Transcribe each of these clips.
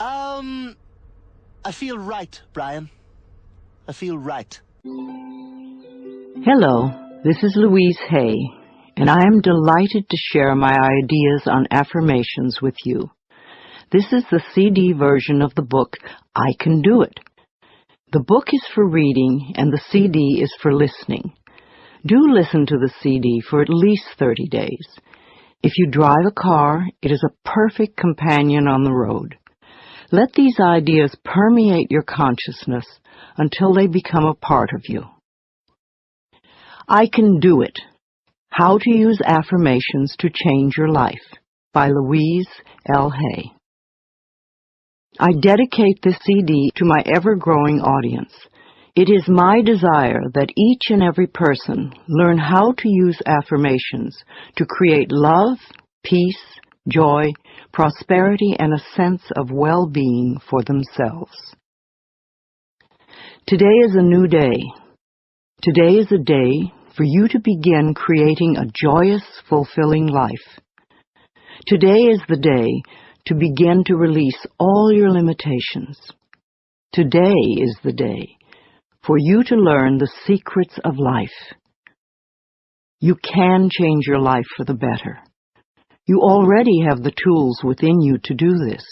I feel right, Brian. I feel right. Hello, this is Louise Hay, and I am delighted to share my ideas on affirmations with you. This is the CD version of the book, I Can Do It. The book is for reading, and the CD is for listening. Do listen to the CD for at least 30 days. If you drive a car, it is a perfect companion on the road. Let these ideas permeate your consciousness until they become a part of you. I Can Do It. How to Use Affirmations to Change Your Life by Louise L. Hay. I dedicate this CD to my ever-growing audience. It is my desire that each and every person learn how to use affirmations to create love, peace, joy, prosperity, and a sense of well-being for themselves. Today is a new day. Today is a day for you to begin creating a joyous, fulfilling life. Today is the day to begin to release all your limitations. Today is the day for you to learn the secrets of life. You can change your life for the better. You already have the tools within you to do this.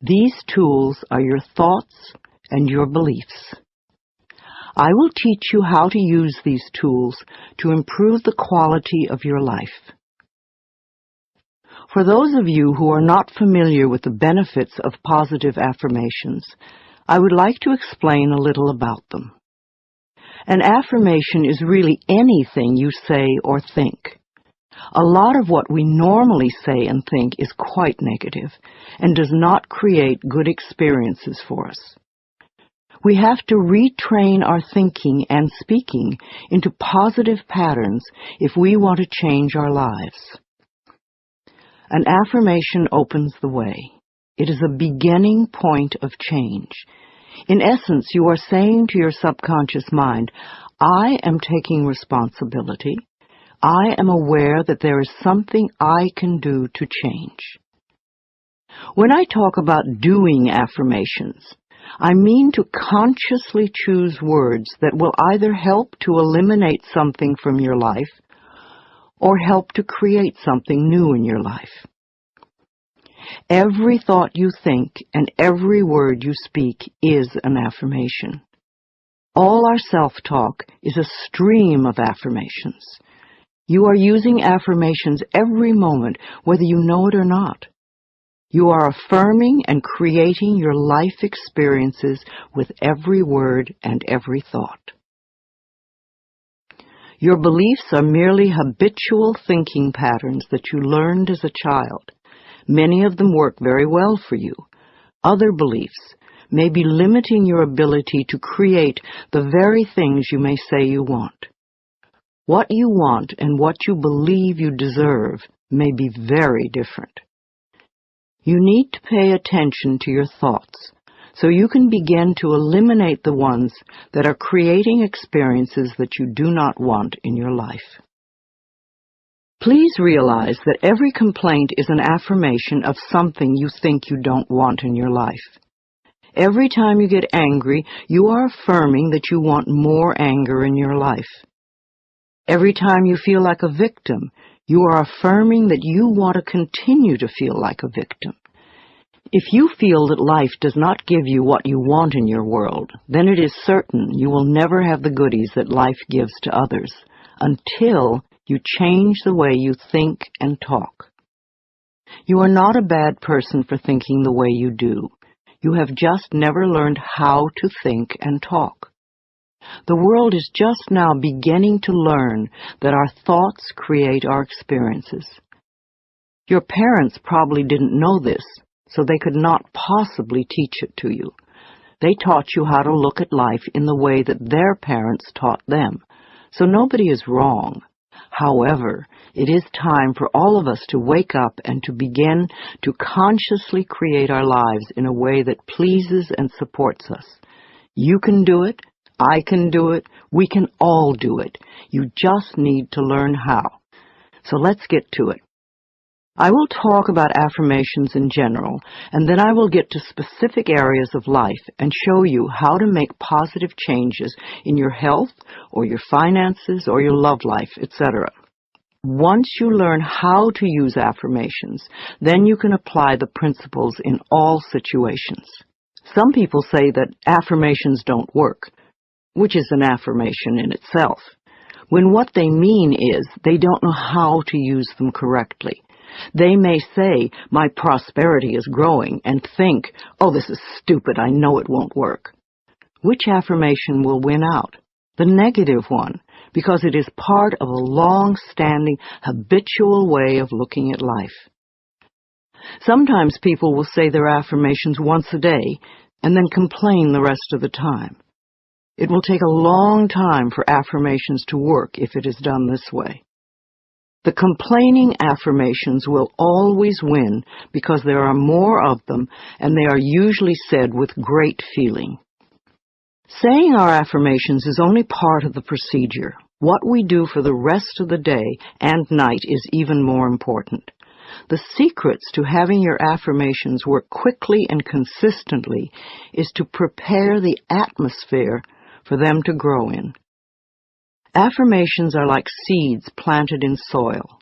These tools are your thoughts and your beliefs. I will teach you how to use these tools to improve the quality of your life. For those of you who are not familiar with the benefits of positive affirmations, I would like to explain a little about them. An affirmation is really anything you say or think. A lot of what we normally say and think is quite negative and does not create good experiences for us. We have to retrain our thinking and speaking into positive patterns if we want to change our lives. An affirmation opens the way. It is a beginning point of change. In essence, you are saying to your subconscious mind, I am taking responsibility. I am aware that there is something I can do to change. When I talk about doing affirmations, I mean to consciously choose words that will either help to eliminate something from your life or help to create something new in your life. Every thought you think and every word you speak is an affirmation. All our self-talk is a stream of affirmations. You are using affirmations every moment, whether you know it or not. You are affirming and creating your life experiences with every word and every thought. Your beliefs are merely habitual thinking patterns that you learned as a child. Many of them work very well for you. Other beliefs may be limiting your ability to create the very things you may say you want. What you want and what you believe you deserve may be very different. You need to pay attention to your thoughts so you can begin to eliminate the ones that are creating experiences that you do not want in your life. Please realize that every complaint is an affirmation of something you think you don't want in your life. Every time you get angry, you are affirming that you want more anger in your life. Every time you feel like a victim, you are affirming that you want to continue to feel like a victim. If you feel that life does not give you what you want in your world, then it is certain you will never have the goodies that life gives to others until you change the way you think and talk. You are not a bad person for thinking the way you do. You have just never learned how to think and talk. The world is just now beginning to learn that our thoughts create our experiences. Your parents probably didn't know this, so they could not possibly teach it to you. They taught you how to look at life in the way that their parents taught them, so nobody is wrong. However, it is time for all of us to wake up and to begin to consciously create our lives in a way that pleases and supports us. You can do it. I can do it. We can all do it. You just need to learn how. So let's get to it. I will talk about affirmations in general, and then I will get to specific areas of life and show you how to make positive changes in your health or your finances or your love life, etc. Once you learn how to use affirmations, then you can apply the principles in all situations. Some people say that affirmations don't work, which is an affirmation in itself, when what they mean is they don't know how to use them correctly. They may say, "My prosperity is growing," and think, "Oh, this is stupid, I know it won't work." Which affirmation will win out? The negative one, because it is part of a long-standing, habitual way of looking at life. Sometimes people will say their affirmations once a day and then complain the rest of the time. It will take a long time for affirmations to work if it is done this way. The complaining affirmations will always win because there are more of them and they are usually said with great feeling. Saying our affirmations is only part of the procedure. What we do for the rest of the day and night is even more important. The secrets to having your affirmations work quickly and consistently is to prepare the atmosphere for them to grow in. Affirmations are like seeds planted in soil.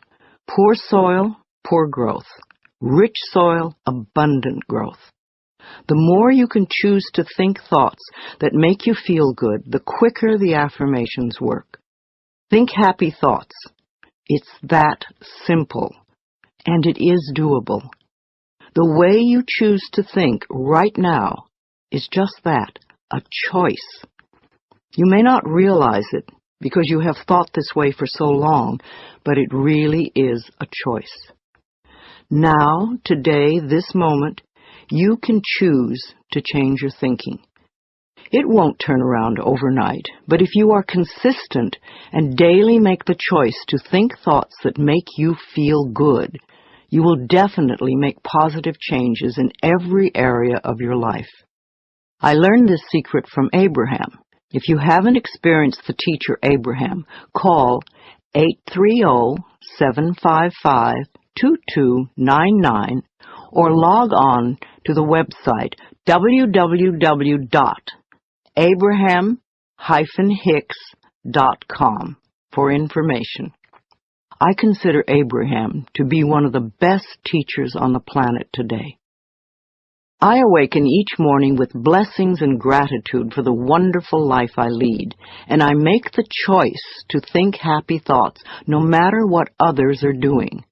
Poor soil, poor growth. Rich soil, abundant growth. The more you can choose to think thoughts that make you feel good, the quicker the affirmations work. Think happy thoughts. It's that simple, and it is doable. The way you choose to think right now is just that, a choice. You may not realize it because you have thought this way for so long, but it really is a choice. Now, today, this moment, you can choose to change your thinking. It won't turn around overnight, but if you are consistent and daily make the choice to think thoughts that make you feel good, you will definitely make positive changes in every area of your life. I learned this secret from Abraham. If you haven't experienced the teacher Abraham, call 830-755-2299 or log on to the website www.abraham-hicks.com for information. I consider Abraham to be one of the best teachers on the planet today. I awaken each morning with blessings and gratitude for the wonderful life I lead, and I make the choice to think happy thoughts no matter what others are doing.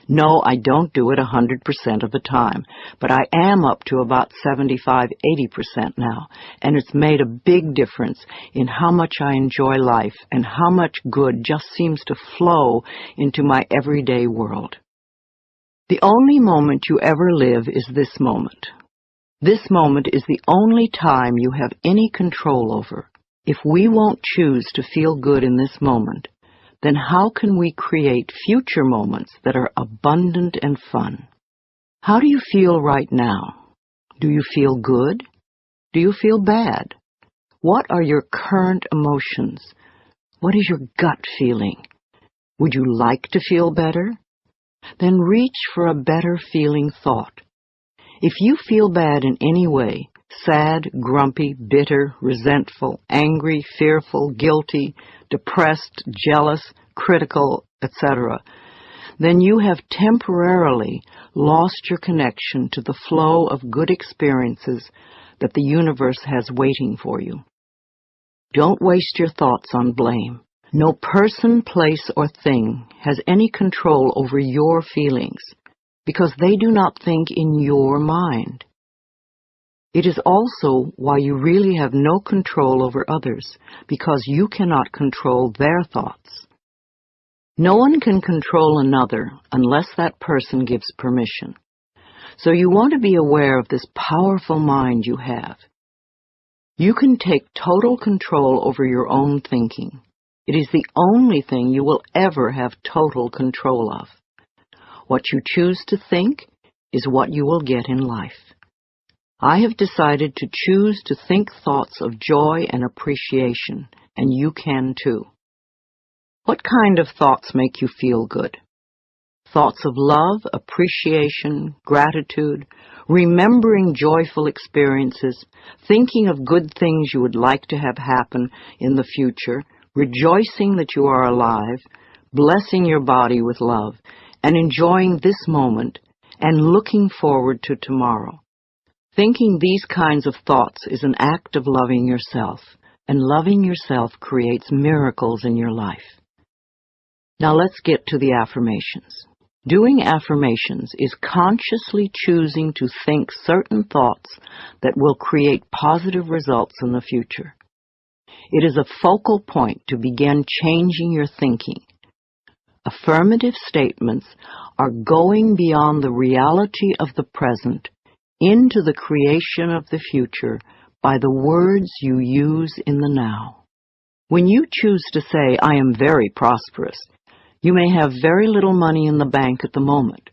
No, I don't do it 100% of the time, but I am up to about 75–80% now, and it's made a big difference in how much I enjoy life and how much good just seems to flow into my everyday world. The only moment you ever live is this moment. This moment is the only time you have any control over. If we won't choose to feel good in this moment, then how can we create future moments that are abundant and fun? How do you feel right now? Do you feel good? Do you feel bad? What are your current emotions? What is your gut feeling? Would you like to feel better? Then reach for a better feeling thought. If you feel bad in any way, sad, grumpy, bitter, resentful, angry, fearful, guilty, depressed, jealous, critical, etc., then you have temporarily lost your connection to the flow of good experiences that the universe has waiting for you. Don't waste your thoughts on blame. No person, place, or thing has any control over your feelings, because they do not think in your mind. It is also why you really have no control over others, because you cannot control their thoughts. No one can control another unless that person gives permission. So you want to be aware of this powerful mind you have. You can take total control over your own thinking. It is the only thing you will ever have total control of. What you choose to think is what you will get in life. I have decided to choose to think thoughts of joy and appreciation, and you can too. What kind of thoughts make you feel good? thoughts of love, appreciation, gratitude, remembering joyful experiences, thinking of good things you would like to have happen in the future, rejoicing that you are alive, blessing your body with love, and enjoying this moment and looking forward to tomorrow. Thinking these kinds of thoughts is an act of loving yourself, and loving yourself creates miracles in your life. Now let's get to the affirmations. Doing affirmations is consciously choosing to think certain thoughts that will create positive results in the future. It is a focal point to begin changing your thinking. Affirmative statements are going beyond the reality of the present into the creation of the future by the words you use in the now. When you choose to say, "I am very prosperous," you may have very little money in the bank at the moment.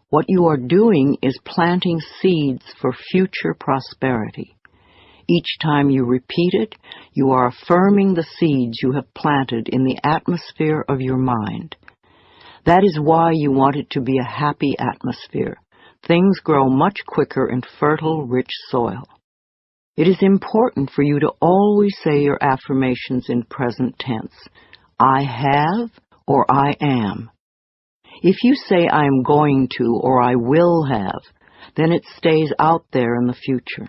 What you are doing is planting seeds for future prosperity. Each time you repeat it, you are affirming the seeds you have planted in the atmosphere of your mind. That is why you want it to be a happy atmosphere. Things grow much quicker in fertile, rich soil. It is important for you to always say your affirmations in present tense. I have or I am. If you say I am going to or I will have, then it stays out there in the future.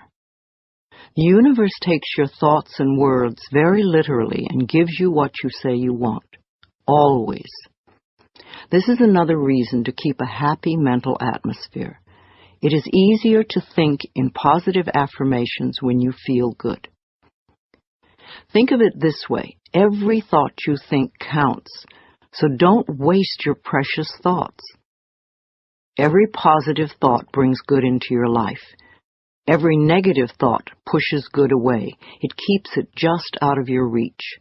The universe takes your thoughts and words very literally and gives you what you say you want. Always. This is another reason to keep a happy mental atmosphere. It is easier to think in positive affirmations when you feel good. Think of it this way. Every thought you think counts, so don't waste your precious thoughts. Every positive thought brings good into your life. Every negative thought pushes good away. It keeps it just out of your reach.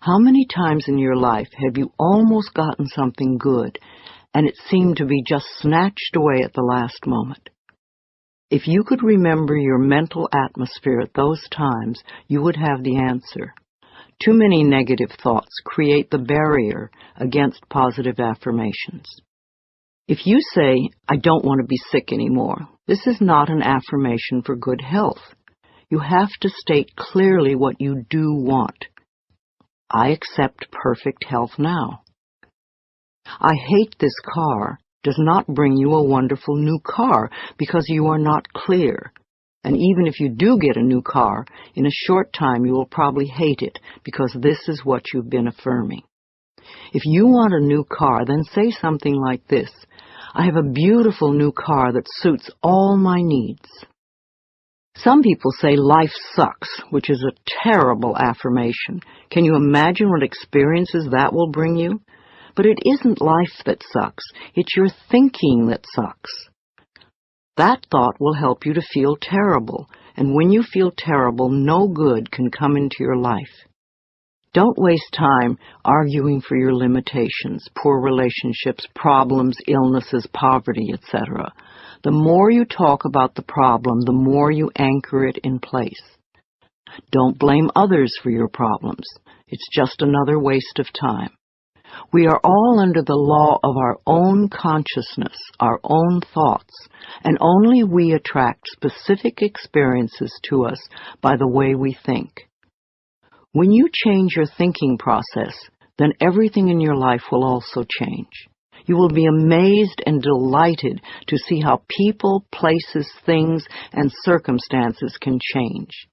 How many times in your life have you almost gotten something good, and it seemed to be just snatched away at the last moment? If you could remember your mental atmosphere at those times, you would have the answer. Too many negative thoughts create the barrier against positive affirmations. If you say, "I don't want to be sick anymore," this is not an affirmation for good health. You have to state clearly what you do want. I accept perfect health now. I hate this car does not bring you a wonderful new car because you are not clear. And even if you do get a new car, in a short time you will probably hate it because this is what you've been affirming. If you want a new car, then say something like this: I have a beautiful new car that suits all my needs. Some people say life sucks, which is a terrible affirmation. Can you imagine what experiences that will bring you? But it isn't life that sucks. It's your thinking that sucks. That thought will help you to feel terrible, and when you feel terrible, no good can come into your life. Don't waste time arguing for your limitations, poor relationships, problems, illnesses, poverty, etc. The more you talk about the problem, the more you anchor it in place. Don't blame others for your problems. It's just another waste of time. We are all under the law of our own consciousness, our own thoughts, and only we attract specific experiences to us by the way we think. When you change your thinking process, then everything in your life will also change. You will be amazed and delighted to see how people, places, things, and circumstances can change.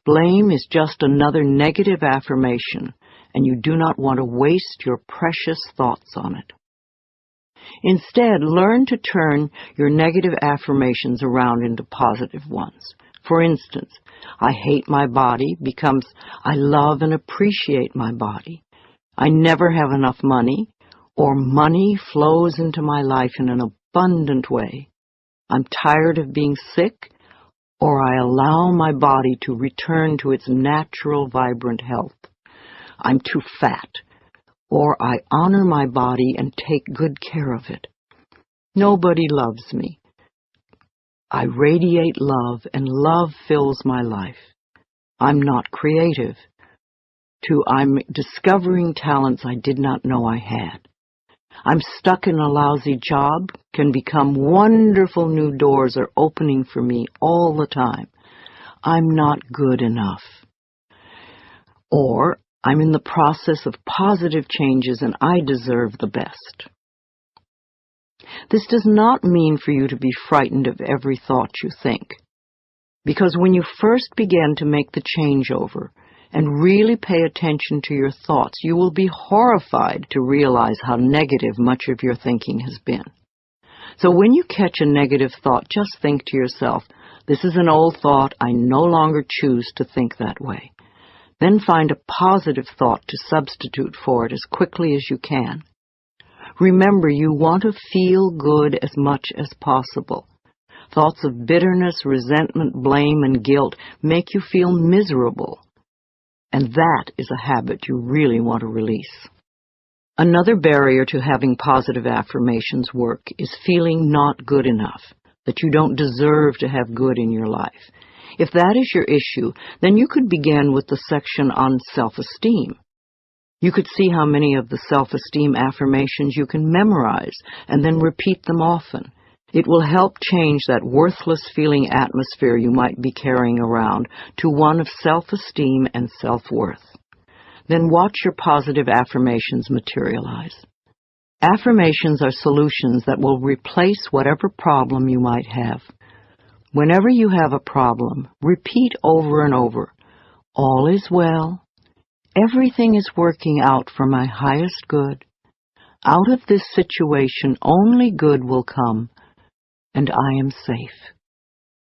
Blame is just another negative affirmation, and you do not want to waste your precious thoughts on it. Instead, learn to turn your negative affirmations around into positive ones. For instance, I hate my body becomes I love and appreciate my body. I never have enough money, or money flows into my life in an abundant way. I'm tired of being sick, or I allow my body to return to its natural, vibrant health. I'm too fat, or I honor my body and take good care of it. Nobody loves me. I radiate love, and love fills my life. I'm not creative. I'm discovering talents I did not know I had. I'm stuck in a lousy job can become wonderful new doors are opening for me all the time. I'm not good enough. Or I'm in the process of positive changes and I deserve the best. This does not mean for you to be frightened of every thought you think, because when you first begin to make the changeover and really pay attention to your thoughts, you will be horrified to realize how negative much of your thinking has been. So when you catch a negative thought, just think to yourself, this is an old thought, I no longer choose to think that way. Then find a positive thought to substitute for it as quickly as you can. Remember, you want to feel good as much as possible. Thoughts of bitterness, resentment, blame, and guilt make you feel miserable. And that is a habit you really want to release. Another barrier to having positive affirmations work is feeling not good enough, that you don't deserve to have good in your life. If that is your issue, then you could begin with the section on self-esteem. You could see how many of the self-esteem affirmations you can memorize and then repeat them often. It will help change that worthless feeling atmosphere you might be carrying around to one of self-esteem and self-worth. Then watch your positive affirmations materialize. Affirmations are solutions that will replace whatever problem you might have. Whenever you have a problem, repeat over and over, all is well. Everything is working out for my highest good. Out of this situation, only good will come, and I am safe.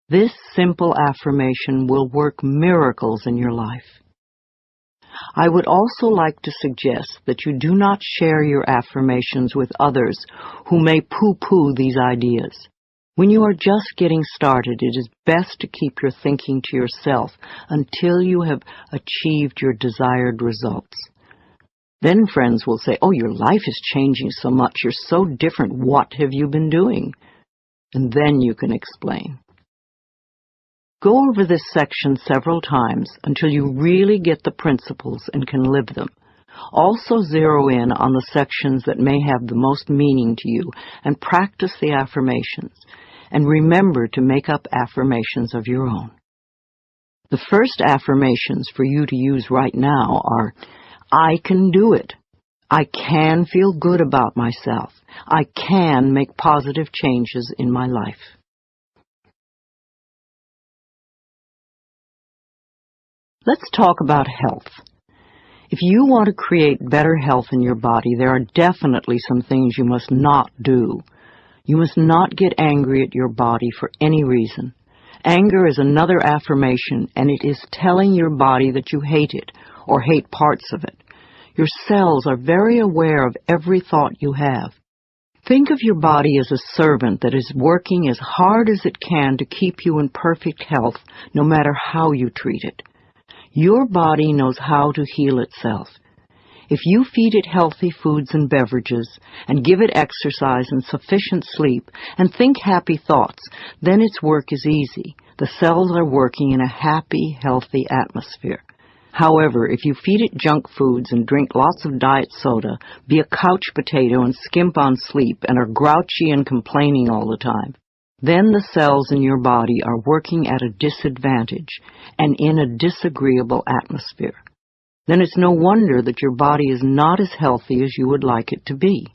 This simple affirmation will work miracles in your life. I would also like to suggest that you do not share your affirmations with others who may poo-poo these ideas. When you are just getting started, it is best to keep your thinking to yourself until you have achieved your desired results. Then friends will say, oh, your life is changing so much, you're so different, what have you been doing? And then you can explain. Go over this section several times until you really get the principles and can live them. Also zero in on the sections that may have the most meaning to you and practice the affirmations. And remember to make up affirmations of your own. The first affirmations for you to use right now are, I can do it. I can feel good about myself. I can make positive changes in my life. Let's talk about health. If you want to create better health in your body, there are definitely some things you must not do. You must not get angry at your body for any reason. Anger is another affirmation, and it is telling your body that you hate it or hate parts of it. Your cells are very aware of every thought you have. Think of your body as a servant that is working as hard as it can to keep you in perfect health, no matter how you treat it. Your body knows how to heal itself. If you feed it healthy foods and beverages, and give it exercise and sufficient sleep, and think happy thoughts, then its work is easy. The cells are working in a happy, healthy atmosphere. However, if you feed it junk foods and drink lots of diet soda, be a couch potato and skimp on sleep, and are grouchy and complaining all the time, then the cells in your body are working at a disadvantage and in a disagreeable atmosphere. Then it's no wonder that your body is not as healthy as you would like it to be.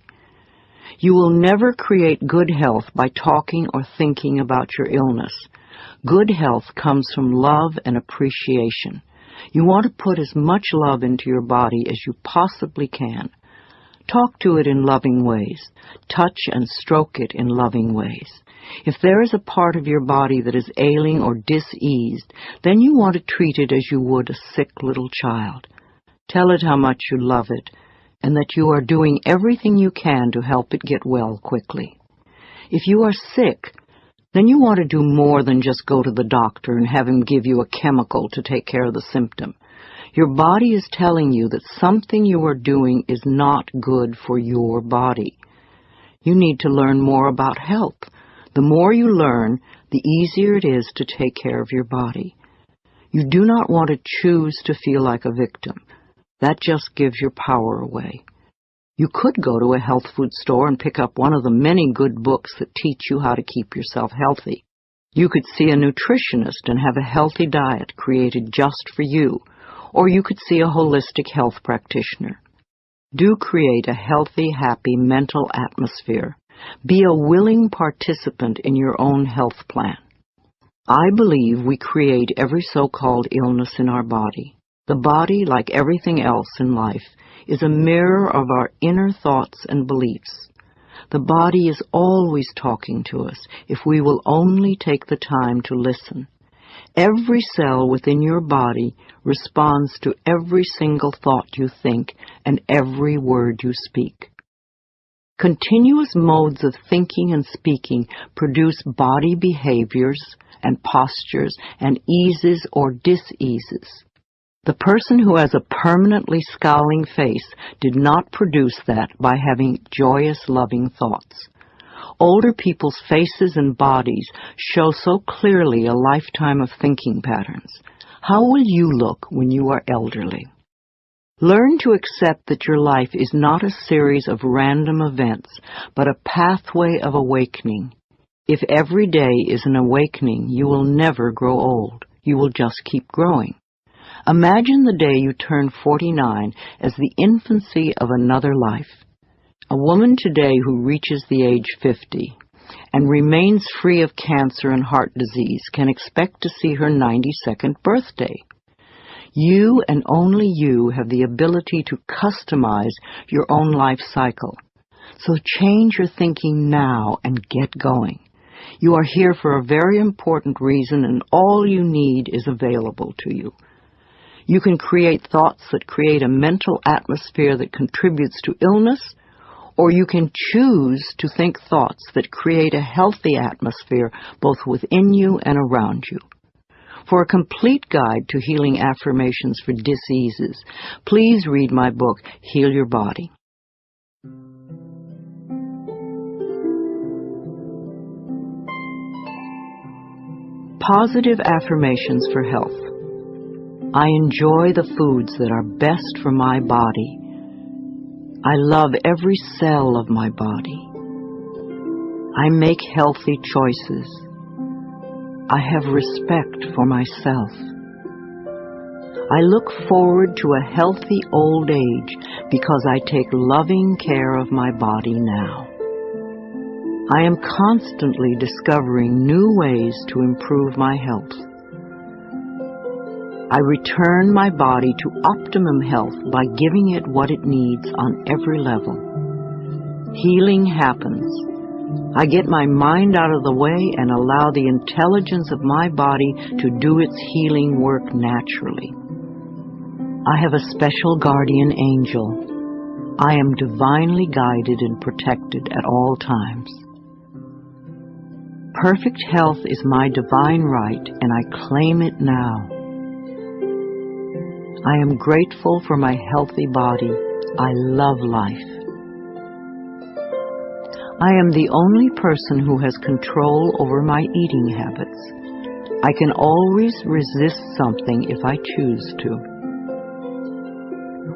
You will never create good health by talking or thinking about your illness. Good health comes from love and appreciation. You want to put as much love into your body as you possibly can. Talk to it in loving ways. Touch and stroke it in loving ways. If there is a part of your body that is ailing or diseased, then you want to treat it as you would a sick little child. Tell it how much you love it, and that you are doing everything you can to help it get well quickly. If you are sick, then you want to do more than just go to the doctor and have him give you a chemical to take care of the symptom. Your body is telling you that something you are doing is not good for your body. You need to learn more about health. The more you learn, the easier it is to take care of your body. You do not want to choose to feel like a victim. That just gives your power away. You could go to a health food store and pick up one of the many good books that teach you how to keep yourself healthy. You could see a nutritionist and have a healthy diet created just for you, or you could see a holistic health practitioner. Do create a healthy, happy mental atmosphere. Be a willing participant in your own health plan. I believe we create every so-called illness in our body. The body, like everything else in life, is a mirror of our inner thoughts and beliefs. The body is always talking to us if we will only take the time to listen. Every cell within your body responds to every single thought you think and every word you speak. Continuous modes of thinking and speaking produce body behaviors and postures and eases or diseases. The person who has a permanently scowling face did not produce that by having joyous, loving thoughts. Older people's faces and bodies show so clearly a lifetime of thinking patterns. How will you look when you are elderly? Learn to accept that your life is not a series of random events, but a pathway of awakening. If every day is an awakening, you will never grow old. You will just keep growing. Imagine the day you turn 49 as the infancy of another life. A woman today who reaches the age 50 and remains free of cancer and heart disease can expect to see her 92nd birthday. You and only you have the ability to customize your own life cycle. So change your thinking now and get going. You are here for a very important reason, and all you need is available to you. You can create thoughts that create a mental atmosphere that contributes to illness, or you can choose to think thoughts that create a healthy atmosphere both within you and around you. For a complete guide to healing affirmations for diseases, please read my book, Heal Your Body. Positive affirmations for health. I enjoy the foods that are best for my body. I love every cell of my body. I make healthy choices. I have respect for myself. I look forward to a healthy old age because I take loving care of my body now. I am constantly discovering new ways to improve my health. I return my body to optimum health by giving it what it needs on every level. Healing happens. I get my mind out of the way and allow the intelligence of my body to do its healing work naturally. I have a special guardian angel. I am divinely guided and protected at all times. Perfect health is my divine right, and I claim it now. I am grateful for my healthy body. I love life. I am the only person who has control over my eating habits. I can always resist something if I choose to.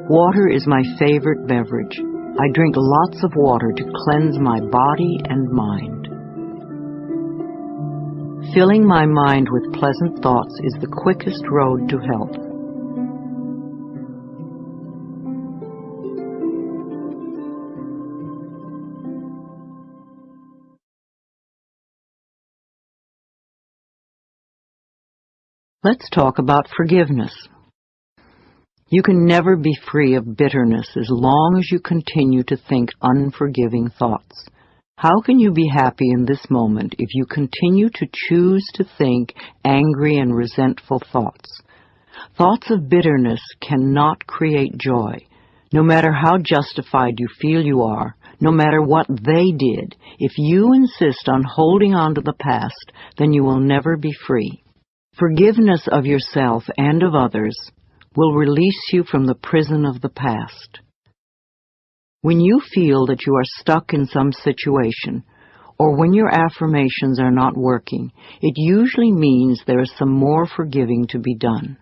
Water is my favorite beverage. I drink lots of water to cleanse my body and mind. Filling my mind with pleasant thoughts is the quickest road to health. Let's talk about forgiveness. You can never be free of bitterness as long as you continue to think unforgiving thoughts. How can you be happy in this moment if you continue to choose to think angry and resentful thoughts? Thoughts of bitterness cannot create joy. No matter how justified you feel you are, no matter what they did, if you insist on holding on to the past, then you will never be free. Forgiveness of yourself and of others will release you from the prison of the past. When you feel that you are stuck in some situation, or when your affirmations are not working, it usually means there is some more forgiving to be done.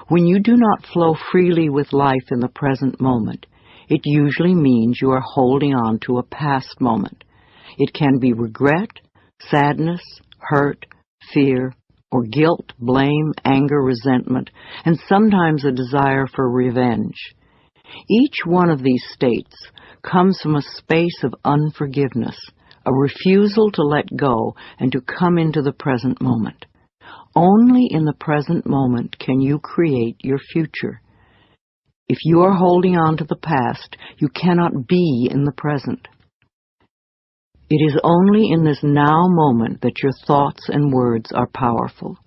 When you do not flow freely with life in the present moment, It usually means you are holding on to a past moment. It can be regret, sadness, hurt, fear, or guilt, blame, anger, resentment, and sometimes a desire for revenge. Each one of these states comes from a space of unforgiveness, a refusal to let go and to come into the present moment. Only in the present moment can you create your future. If you are holding on to the past, you cannot be in the present. It is only in this now moment that your thoughts and words are powerful.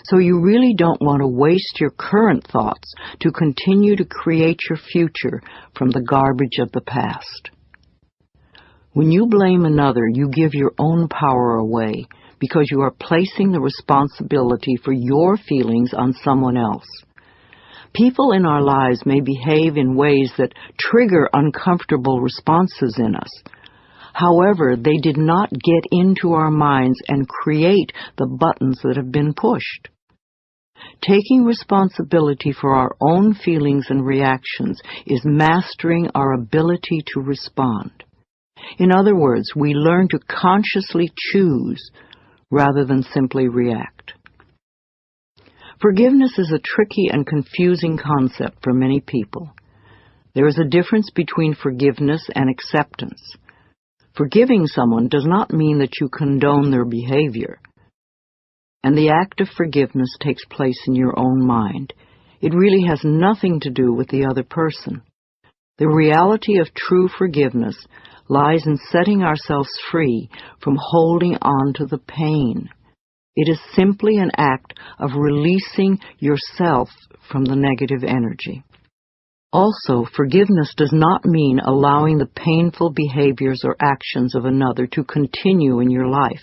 So you really don't want to waste your current thoughts to continue to create your future from the garbage of the past. When you blame another, you give your own power away because you are placing the responsibility for your feelings on someone else. People in our lives may behave in ways that trigger uncomfortable responses in us. However, they did not get into our minds and create the buttons that have been pushed. Taking responsibility for our own feelings and reactions is mastering our ability to respond. In other words, we learn to consciously choose rather than simply react. Forgiveness is a tricky and confusing concept for many people. There is a difference between forgiveness and acceptance. Forgiving someone does not mean that you condone their behavior. And the act of forgiveness takes place in your own mind. It really has nothing to do with the other person. The reality of true forgiveness lies in setting ourselves free from holding on to the pain. It is simply an act of releasing yourself from the negative energy. Also, forgiveness does not mean allowing the painful behaviors or actions of another to continue in your life.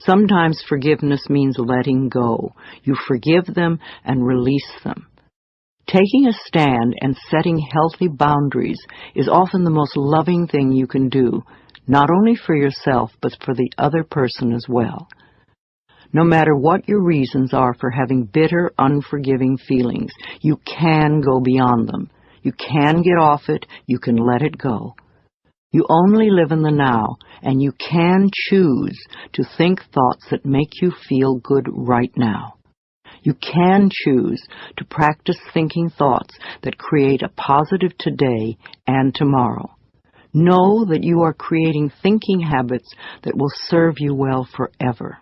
Sometimes forgiveness means letting go. You forgive them and release them. Taking a stand and setting healthy boundaries is often the most loving thing you can do, not only for yourself, but for the other person as well. No matter what your reasons are for having bitter, unforgiving feelings, you can go beyond them. You can get off it. You can let it go. You only live in the now, and you can choose to think thoughts that make you feel good right now. You can choose to practice thinking thoughts that create a positive today and tomorrow. Know that you are creating thinking habits that will serve you well forever.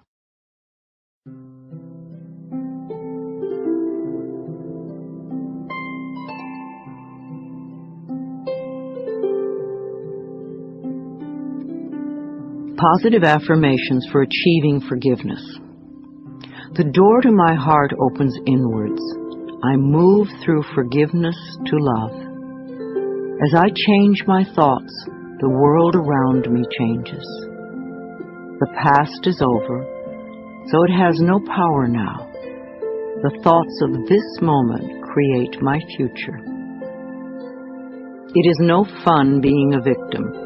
Positive affirmations for achieving forgiveness. The door to my heart opens inwards. I move through forgiveness to love. As I change my thoughts, the world around me changes. The past is over, so it has no power now. The thoughts of this moment create my future. It is no fun being a victim.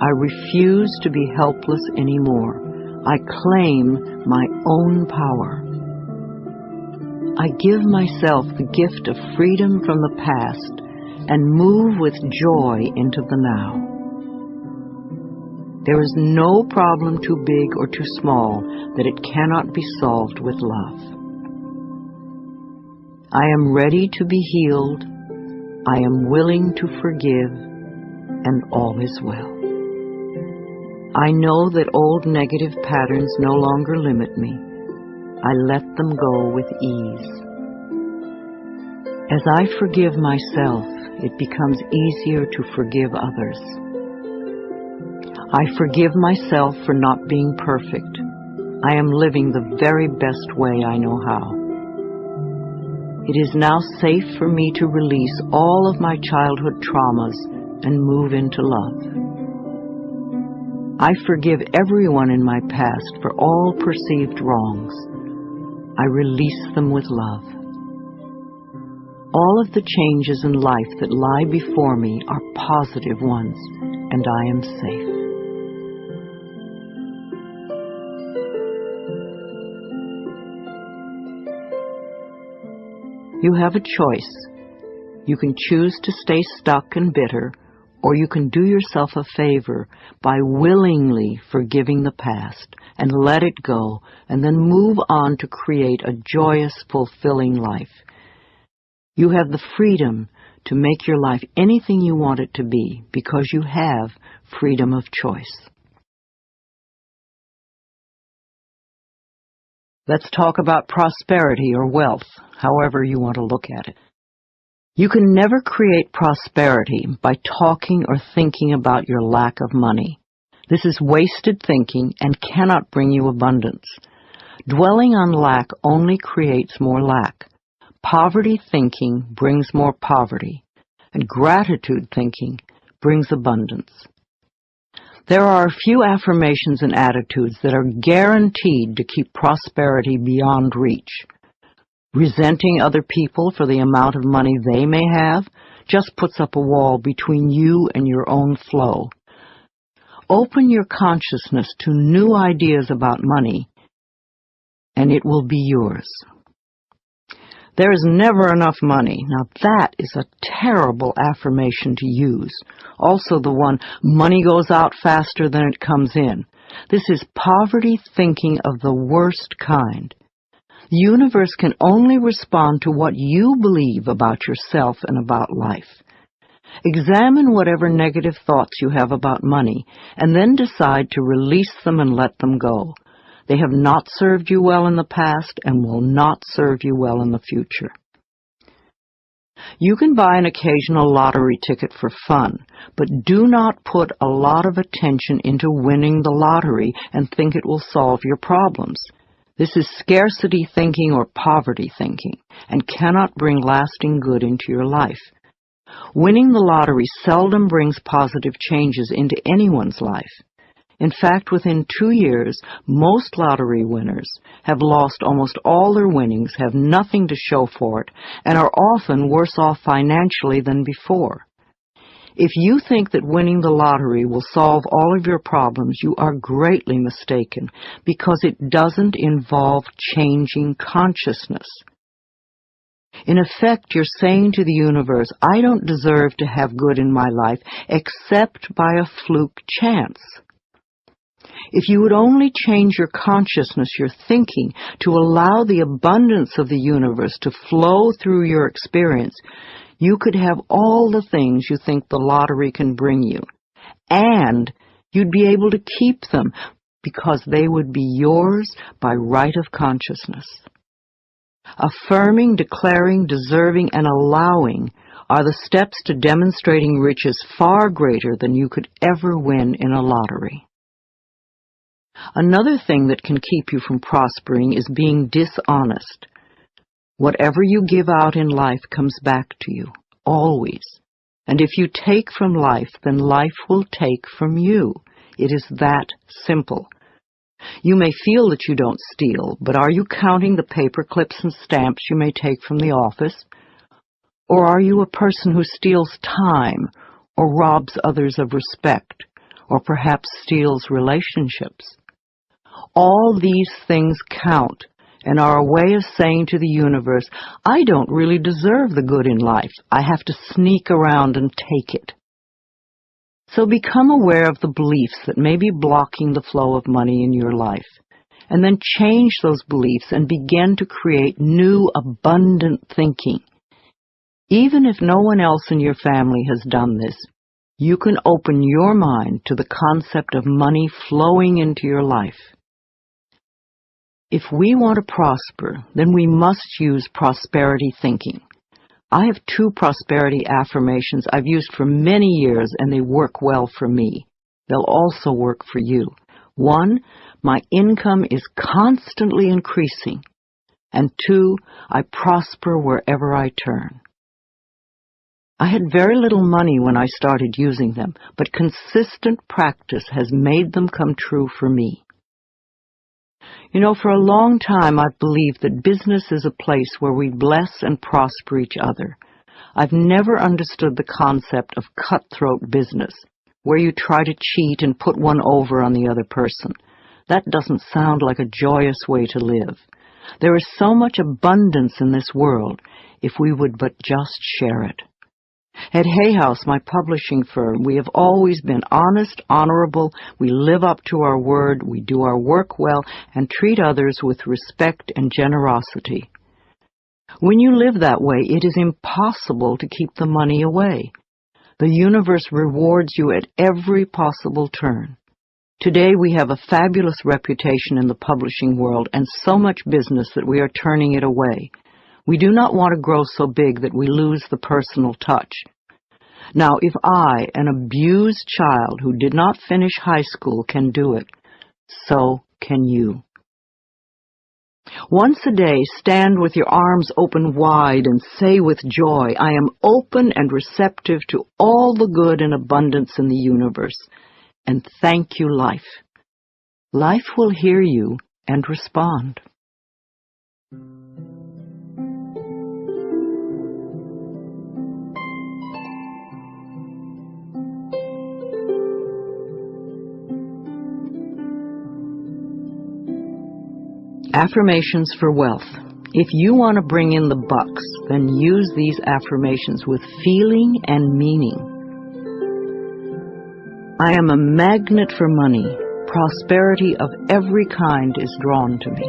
I refuse to be helpless anymore. I claim my own power. I give myself the gift of freedom from the past and move with joy into the now. There is no problem too big or too small that it cannot be solved with love. I am ready to be healed. I am willing to forgive, and all is well. I know that old negative patterns no longer limit me. I let them go with ease. As I forgive myself, it becomes easier to forgive others. I forgive myself for not being perfect. I am living the very best way I know how. It is now safe for me to release all of my childhood traumas and move into love. I forgive everyone in my past for all perceived wrongs. I release them with love. All of the changes in life that lie before me are positive ones, and I am safe. You have a choice. You can choose to stay stuck and bitter, or you can do yourself a favor by willingly forgiving the past and let it go, and then move on to create a joyous, fulfilling life. You have the freedom to make your life anything you want it to be because you have freedom of choice. Let's talk about prosperity or wealth, however you want to look at it. You can never create prosperity by talking or thinking about your lack of money. This is wasted thinking and cannot bring you abundance. Dwelling on lack only creates more lack. Poverty thinking brings more poverty, and gratitude thinking brings abundance. There are a few affirmations and attitudes that are guaranteed to keep prosperity beyond reach. Resenting other people for the amount of money they may have just puts up a wall between you and your own flow. Open your consciousness to new ideas about money, and it will be yours. There is never enough money. Now that is a terrible affirmation to use. Also the one, money goes out faster than it comes in. This is poverty thinking of the worst kind. The universe can only respond to what you believe about yourself and about life. Examine whatever negative thoughts you have about money, and then decide to release them and let them go. They have not served you well in the past and will not serve you well in the future. You can buy an occasional lottery ticket for fun, but do not put a lot of attention into winning the lottery and think it will solve your problems. This is scarcity thinking or poverty thinking, and cannot bring lasting good into your life. Winning the lottery seldom brings positive changes into anyone's life. In fact, within 2 years, most lottery winners have lost almost all their winnings, have nothing to show for it, and are often worse off financially than before. If you think that winning the lottery will solve all of your problems, you are greatly mistaken, because it doesn't involve changing consciousness. In effect, you're saying to the universe, I don't deserve to have good in my life except by a fluke chance. If you would only change your consciousness, your thinking, to allow the abundance of the universe to flow through your experience, you could have all the things you think the lottery can bring you. And you'd be able to keep them because they would be yours by right of consciousness. Affirming, declaring, deserving, and allowing are the steps to demonstrating riches far greater than you could ever win in a lottery. Another thing that can keep you from prospering is being dishonest. Whatever you give out in life comes back to you, always. And if you take from life, then life will take from you. It is that simple. You may feel that you don't steal, but are you counting the paper clips and stamps you may take from the office? Or are you a person who steals time, or robs others of respect, or perhaps steals relationships? All these things count, and are a way of saying to the universe, I don't really deserve the good in life. I have to sneak around and take it. So become aware of the beliefs that may be blocking the flow of money in your life, and then change those beliefs and begin to create new, abundant thinking. Even if no one else in your family has done this, you can open your mind to the concept of money flowing into your life. If we want to prosper, then we must use prosperity thinking. I have 2 prosperity affirmations I've used for many years, and they work well for me. They'll also work for you. 1, my income is constantly increasing. And 2, I prosper wherever I turn. I had very little money when I started using them, but consistent practice has made them come true for me. You know, for a long time I've believed that business is a place where we bless and prosper each other. I've never understood the concept of cutthroat business, where you try to cheat and put one over on the other person. That doesn't sound like a joyous way to live. There is so much abundance in this world if we would but just share it. At Hay House, my publishing firm, we have always been honest, honorable, we live up to our word, we do our work well, and treat others with respect and generosity. When you live that way, it is impossible to keep the money away. The universe rewards you at every possible turn. Today we have a fabulous reputation in the publishing world and so much business that we are turning it away. We do not want to grow so big that we lose the personal touch. Now, if I, an abused child who did not finish high school, can do it, so can you. Once a day, stand with your arms open wide and say with joy, I am open and receptive to all the good and abundance in the universe. And thank you, life. Life will hear you and respond. Affirmations for wealth. If you want to bring in the bucks, then use these affirmations with feeling and meaning. I am a magnet for money. Prosperity of every kind is drawn to me.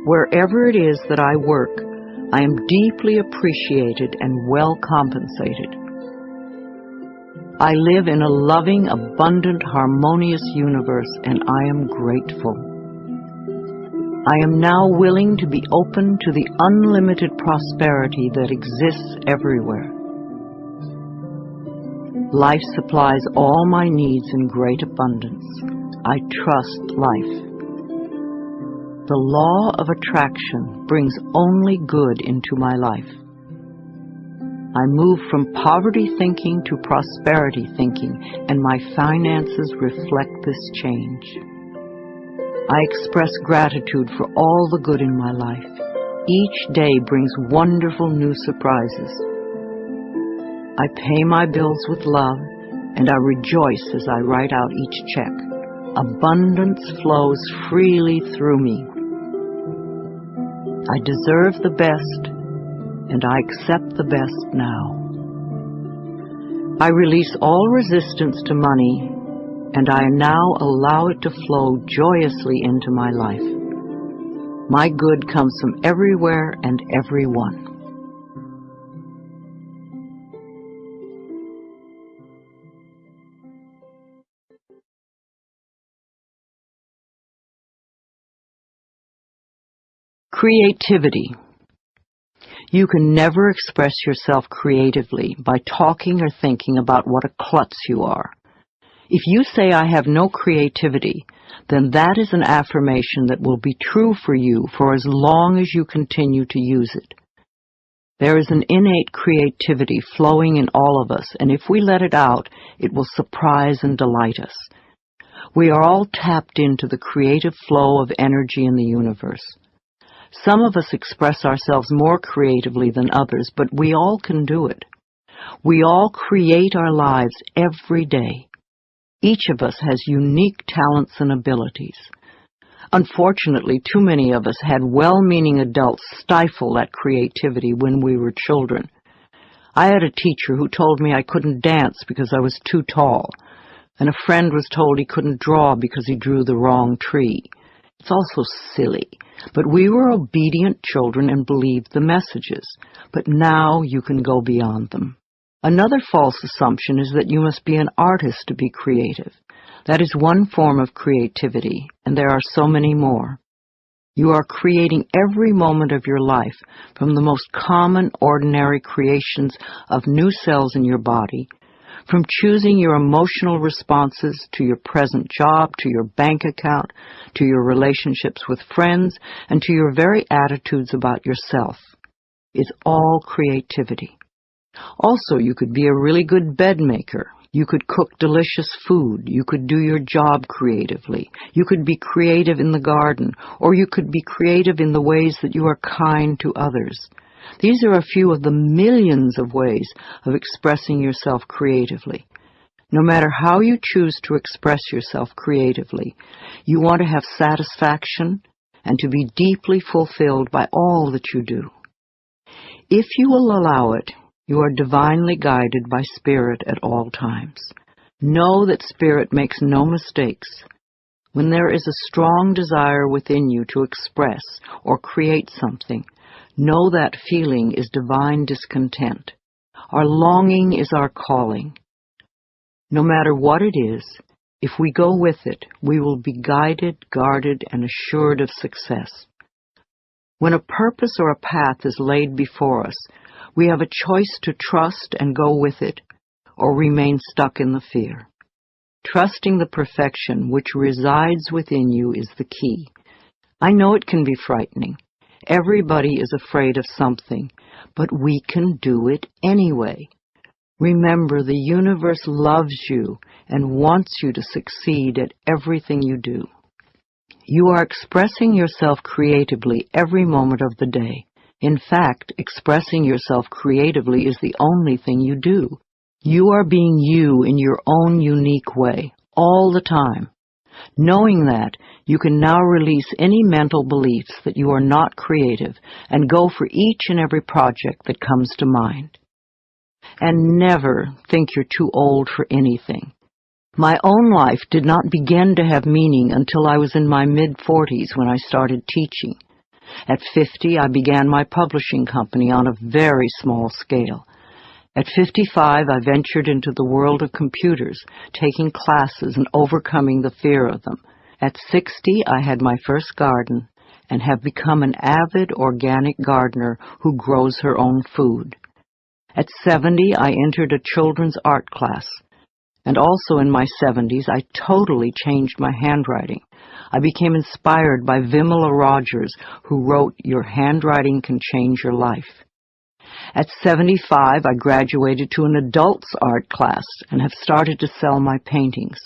Wherever it is that I work, I am deeply appreciated and well compensated. I live in a loving, abundant, harmonious universe, and I am grateful. I am now willing to be open to the unlimited prosperity that exists everywhere. Life supplies all my needs in great abundance. I trust life. The law of attraction brings only good into my life. I move from poverty thinking to prosperity thinking, and my finances reflect this change. I express gratitude for all the good in my life. Each day brings wonderful new surprises. I pay my bills with love, and I rejoice as I write out each check. Abundance flows freely through me. I deserve the best, and I accept the best now. I release all resistance to money, and I now allow it to flow joyously into my life. My good comes from everywhere and everyone. Creativity. You can never express yourself creatively by talking or thinking about what a klutz you are. If you say, I have no creativity, then that is an affirmation that will be true for you for as long as you continue to use it. There is an innate creativity flowing in all of us, and if we let it out, it will surprise and delight us. We are all tapped into the creative flow of energy in the universe. Some of us express ourselves more creatively than others, but we all can do it. We all create our lives every day. Each of us has unique talents and abilities. Unfortunately, too many of us had well-meaning adults stifle that creativity when we were children. I had a teacher who told me I couldn't dance because I was too tall, and a friend was told he couldn't draw because he drew the wrong tree. It's also silly, but we were obedient children and believed the messages. But now you can go beyond them. Another false assumption is that you must be an artist to be creative. That is one form of creativity, and there are so many more. You are creating every moment of your life, from the most common, ordinary creations of new cells in your body, from choosing your emotional responses to your present job, to your bank account, to your relationships with friends, and to your very attitudes about yourself. It's all creativity. Also, you could be a really good bed maker. You could cook delicious food. You could do your job creatively. You could be creative in the garden, or you could be creative in the ways that you are kind to others. These are a few of the millions of ways of expressing yourself creatively. No matter how you choose to express yourself creatively, you want to have satisfaction and to be deeply fulfilled by all that you do. If you will allow it, You are divinely guided by Spirit at all times. Know that Spirit makes no mistakes. When there is a strong desire within you to express or create something, know that feeling is divine discontent. Our longing is our calling. No matter what it is, if we go with it, we will be guided, guarded, and assured of success. When a purpose or a path is laid before us, we have a choice to trust and go with it, or remain stuck in the fear. Trusting the perfection which resides within you is the key. I know it can be frightening. Everybody is afraid of something, but we can do it anyway. Remember, the universe loves you and wants you to succeed at everything you do. You are expressing yourself creatively every moment of the day. In fact, expressing yourself creatively is the only thing you do. You are being you in your own unique way, all the time. Knowing that, you can now release any mental beliefs that you are not creative and go for each and every project that comes to mind. And never think you're too old for anything. My own life did not begin to have meaning until I was in my mid-40s when I started teaching. At 50, I began my publishing company on a very small scale. At 55, I ventured into the world of computers, taking classes and overcoming the fear of them. At 60, I had my first garden and have become an avid organic gardener who grows her own food. At 70, I entered a children's art class. And also in my 70s, I totally changed my handwriting. I became inspired by Vimala Rogers, who wrote, "Your handwriting can change your life." At 75, I graduated to an adults art class and have started to sell my paintings.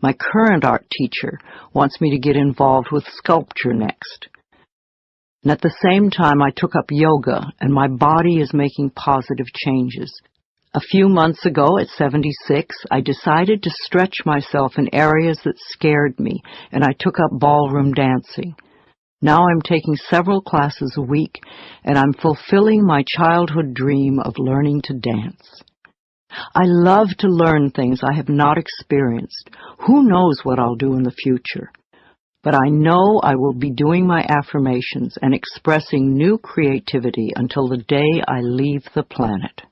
My current art teacher wants me to get involved with sculpture next. And at the same time, I took up yoga, and my body is making positive changes. A few months ago, at 76, I decided to stretch myself in areas that scared me, and I took up ballroom dancing. Now I'm taking several classes a week, and I'm fulfilling my childhood dream of learning to dance. I love to learn things I have not experienced. Who knows what I'll do in the future? But I know I will be doing my affirmations and expressing new creativity until the day I leave the planet.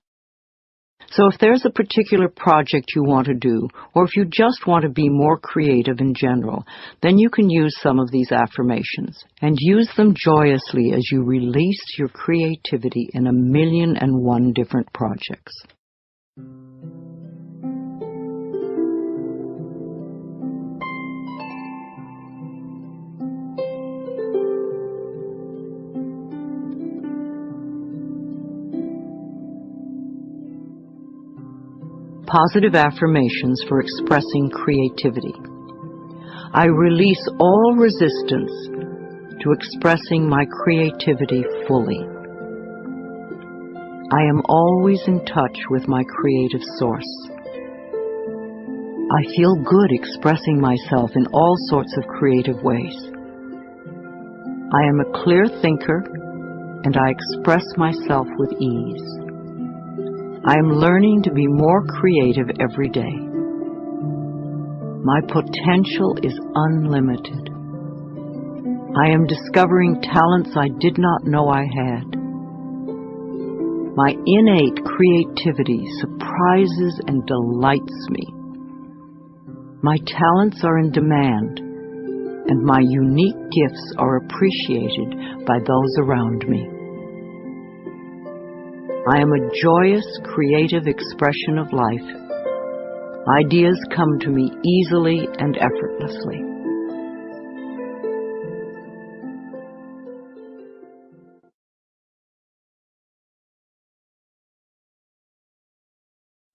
So if there's a particular project you want to do, or if you just want to be more creative in general, then you can use some of these affirmations, and use them joyously as you release your creativity in 1,000,001 different projects. Positive affirmations for expressing creativity. I release all resistance to expressing my creativity fully. I am always in touch with my creative source. I feel good expressing myself in all sorts of creative ways. I am a clear thinker, and I express myself with ease. I am learning to be more creative every day. My potential is unlimited. I am discovering talents I did not know I had. My innate creativity surprises and delights me. My talents are in demand, and my unique gifts are appreciated by those around me. I am a joyous, creative expression of life. Ideas come to me easily and effortlessly.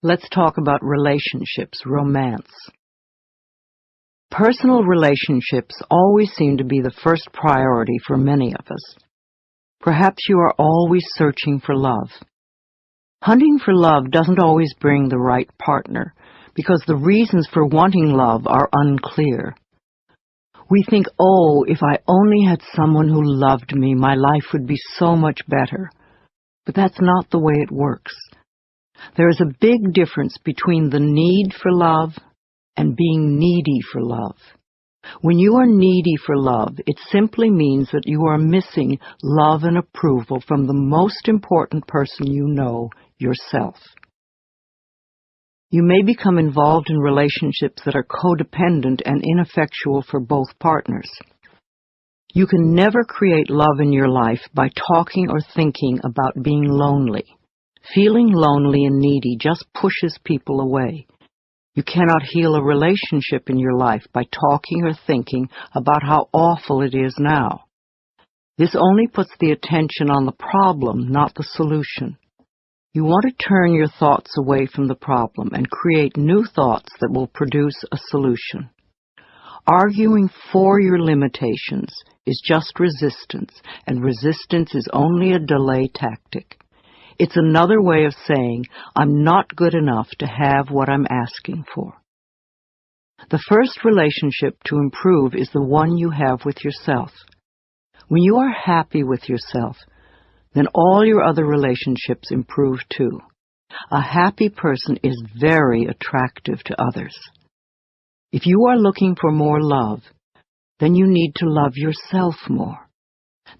Let's talk about relationships, romance. Personal relationships always seem to be the first priority for many of us. Perhaps you are always searching for love. Hunting for love doesn't always bring the right partner, because the reasons for wanting love are unclear. We think, oh, if I only had someone who loved me, my life would be so much better. But that's not the way it works. There is a big difference between the need for love and being needy for love. When you are needy for love, it simply means that you are missing love and approval from the most important person you know, yourself. You may become involved in relationships that are codependent and ineffectual for both partners. You can never create love in your life by talking or thinking about being lonely. Feeling lonely and needy just pushes people away. You cannot heal a relationship in your life by talking or thinking about how awful it is now. This only puts the attention on the problem, not the solution. You want to turn your thoughts away from the problem and create new thoughts that will produce a solution. Arguing for your limitations is just resistance, and resistance is only a delay tactic. It's another way of saying, I'm not good enough to have what I'm asking for. The first relationship to improve is the one you have with yourself. When you are happy with yourself, then all your other relationships improve too. A happy person is very attractive to others. If you are looking for more love, then you need to love yourself more.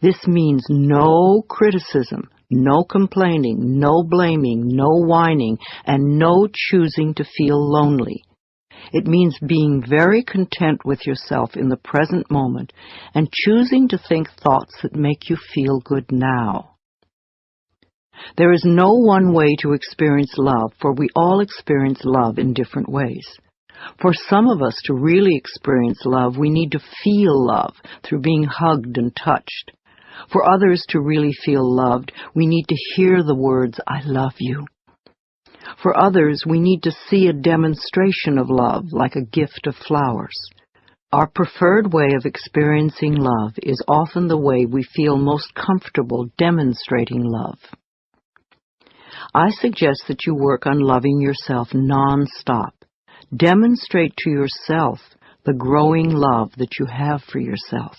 This means no criticism, no complaining, no blaming, no whining, and no choosing to feel lonely. It means being very content with yourself in the present moment and choosing to think thoughts that make you feel good now. There is no one way to experience love, for we all experience love in different ways. For some of us to really experience love, we need to feel love through being hugged and touched. For others to really feel loved, we need to hear the words, I love you. For others, we need to see a demonstration of love, like a gift of flowers. Our preferred way of experiencing love is often the way we feel most comfortable demonstrating love. I suggest that you work on loving yourself non-stop. Demonstrate to yourself the growing love that you have for yourself.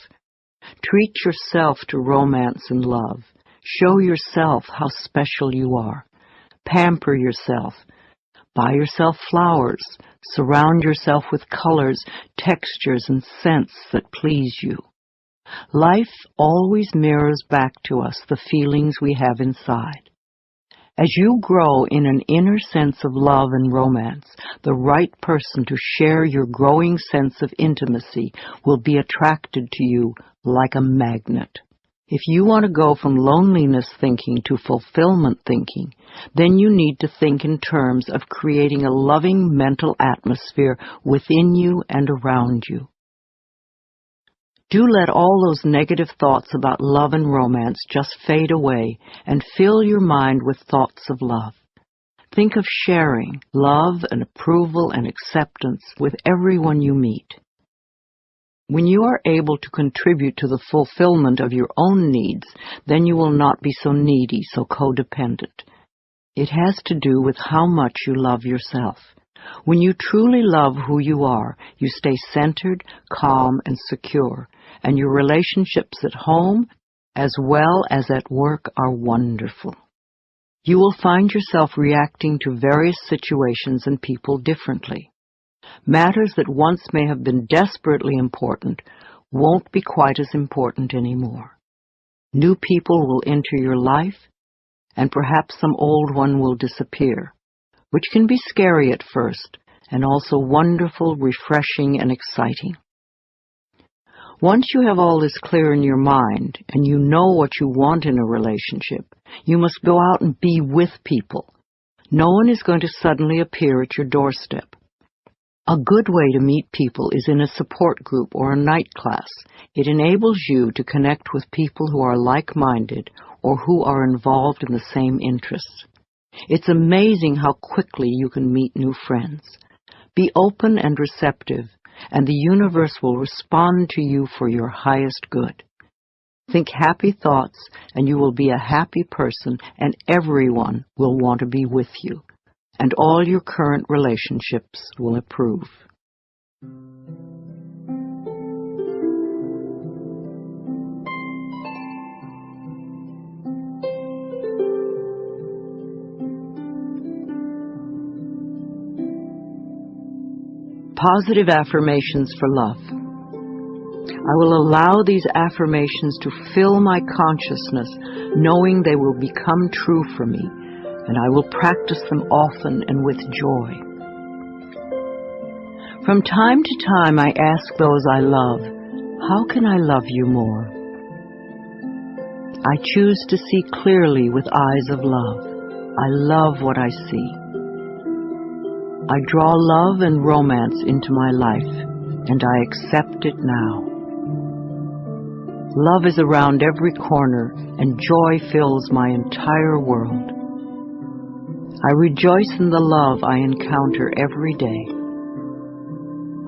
Treat yourself to romance and love. Show yourself how special you are. Pamper yourself. Buy yourself flowers. Surround yourself with colors, textures, and scents that please you. Life always mirrors back to us the feelings we have inside. As you grow in an inner sense of love and romance, the right person to share your growing sense of intimacy will be attracted to you like a magnet. If you want to go from loneliness thinking to fulfillment thinking, then you need to think in terms of creating a loving mental atmosphere within you and around you. Do let all those negative thoughts about love and romance just fade away and fill your mind with thoughts of love. Think of sharing love and approval and acceptance with everyone you meet. When you are able to contribute to the fulfillment of your own needs, then you will not be so needy, so codependent. It has to do with how much you love yourself. When you truly love who you are, you stay centered, calm, and secure, and your relationships at home as well as at work are wonderful. You will find yourself reacting to various situations and people differently. Matters that once may have been desperately important won't be quite as important anymore. New people will enter your life, and perhaps some old one will disappear, which can be scary at first, and also wonderful, refreshing, and exciting. Once you have all this clear in your mind, and you know what you want in a relationship, you must go out and be with people. No one is going to suddenly appear at your doorstep. A good way to meet people is in a support group or a night class. It enables you to connect with people who are like-minded or who are involved in the same interests. It's amazing how quickly you can meet new friends. Be open and receptive, and the universe will respond to you for your highest good. Think happy thoughts, and you will be a happy person, and everyone will want to be with you, and all your current relationships will improve. Positive affirmations for love. I will allow these affirmations to fill my consciousness, knowing they will become true for me, and I will practice them often and with joy. From time to time, I ask those I love, how can I love you more? I choose to see clearly with eyes of love. I love what I see. I draw love and romance into my life, and I accept it now. Love is around every corner, and joy fills my entire world. I rejoice in the love I encounter every day.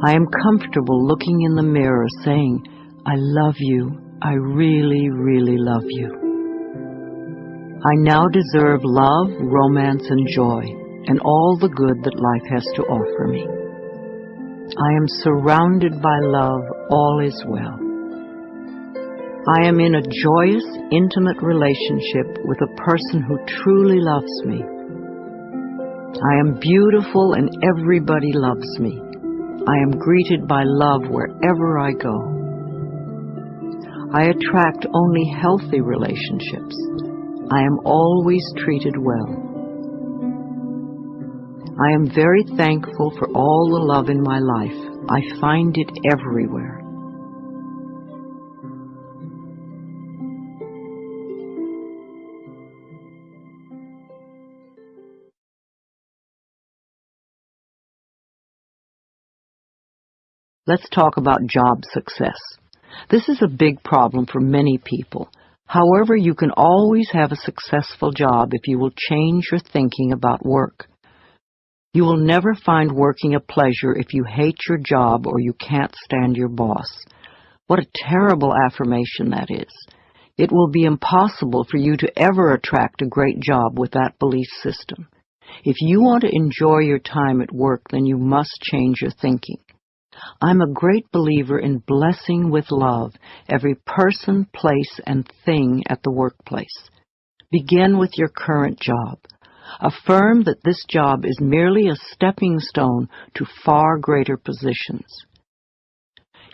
I am comfortable looking in the mirror saying, I love you. I really, really love you. I now deserve love, romance, and joy, and all the good that life has to offer me. I am surrounded by love. All is well. I am in a joyous, intimate relationship with a person who truly loves me. I am beautiful and everybody loves me. I am greeted by love wherever I go. I attract only healthy relationships. I am always treated well. I am very thankful for all the love in my life. I find it everywhere. Let's talk about job success. This is a big problem for many people. However, you can always have a successful job if you will change your thinking about work. You will never find working a pleasure if you hate your job or you can't stand your boss. What a terrible affirmation that is. It will be impossible for you to ever attract a great job with that belief system. If you want to enjoy your time at work, then you must change your thinking. I'm a great believer in blessing with love every person, place, and thing at the workplace. Begin with your current job. Affirm that this job is merely a stepping stone to far greater positions.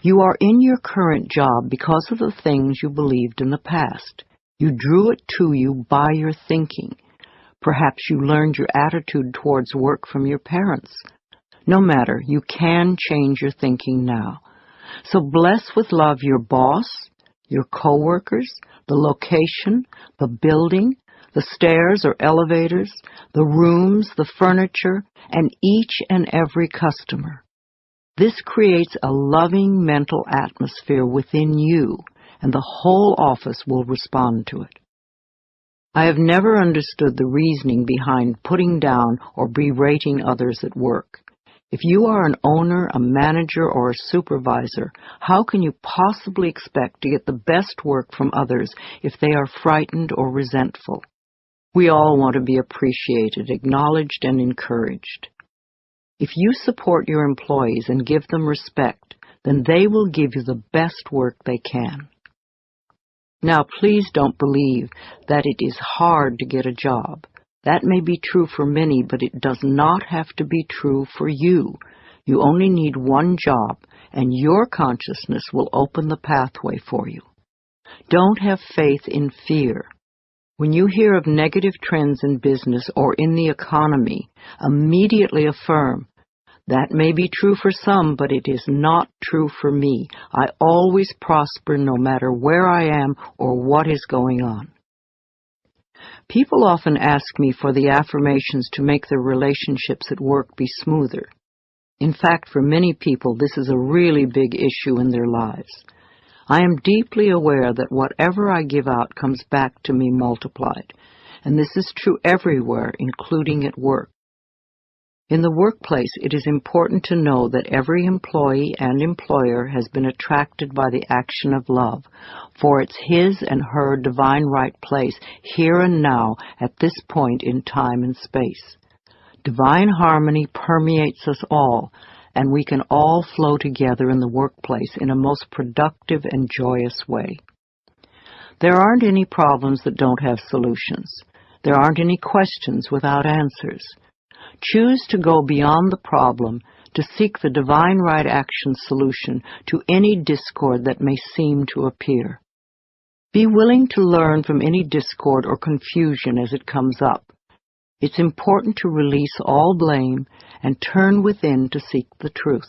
You are in your current job because of the things you believed in the past. You drew it to you by your thinking. Perhaps you learned your attitude towards work from your parents. No matter, you can change your thinking now. So bless with love your boss, your coworkers, the location, the building, the stairs or elevators, the rooms, the furniture, and each and every customer. This creates a loving mental atmosphere within you, and the whole office will respond to it. I have never understood the reasoning behind putting down or berating others at work. If you are an owner, a manager, or a supervisor, how can you possibly expect to get the best work from others if they are frightened or resentful? We all want to be appreciated, acknowledged, and encouraged. If you support your employees and give them respect, then they will give you the best work they can. Now, please don't believe that it is hard to get a job. That may be true for many, but it does not have to be true for you. You only need one job, and your consciousness will open the pathway for you. Don't have faith in fear. When you hear of negative trends in business or in the economy, immediately affirm, that may be true for some, but it is not true for me. I always prosper no matter where I am or what is going on. People often ask me for the affirmations to make their relationships at work be smoother. In fact, for many people, this is a really big issue in their lives. I am deeply aware that whatever I give out comes back to me multiplied, and this is true everywhere, including at work. In the workplace, it is important to know that every employee and employer has been attracted by the action of love, for it's his and her divine right place here and now at this point in time and space. Divine harmony permeates us all, and we can all flow together in the workplace in a most productive and joyous way. There aren't any problems that don't have solutions. There aren't any questions without answers. Choose to go beyond the problem, to seek the divine right action solution to any discord that may seem to appear. Be willing to learn from any discord or confusion as it comes up. It's important to release all blame and turn within to seek the truth.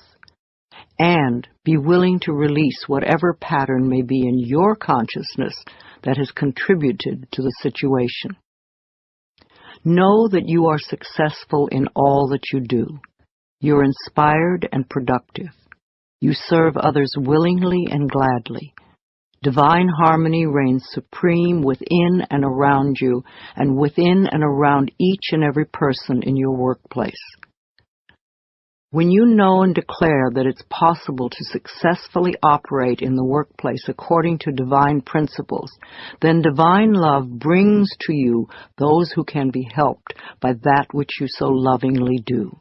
And be willing to release whatever pattern may be in your consciousness that has contributed to the situation. Know that you are successful in all that you do. You're inspired and productive. You serve others willingly and gladly. Divine harmony reigns supreme within and around you, and within and around each and every person in your workplace. When you know and declare that it's possible to successfully operate in the workplace according to divine principles, then divine love brings to you those who can be helped by that which you so lovingly do.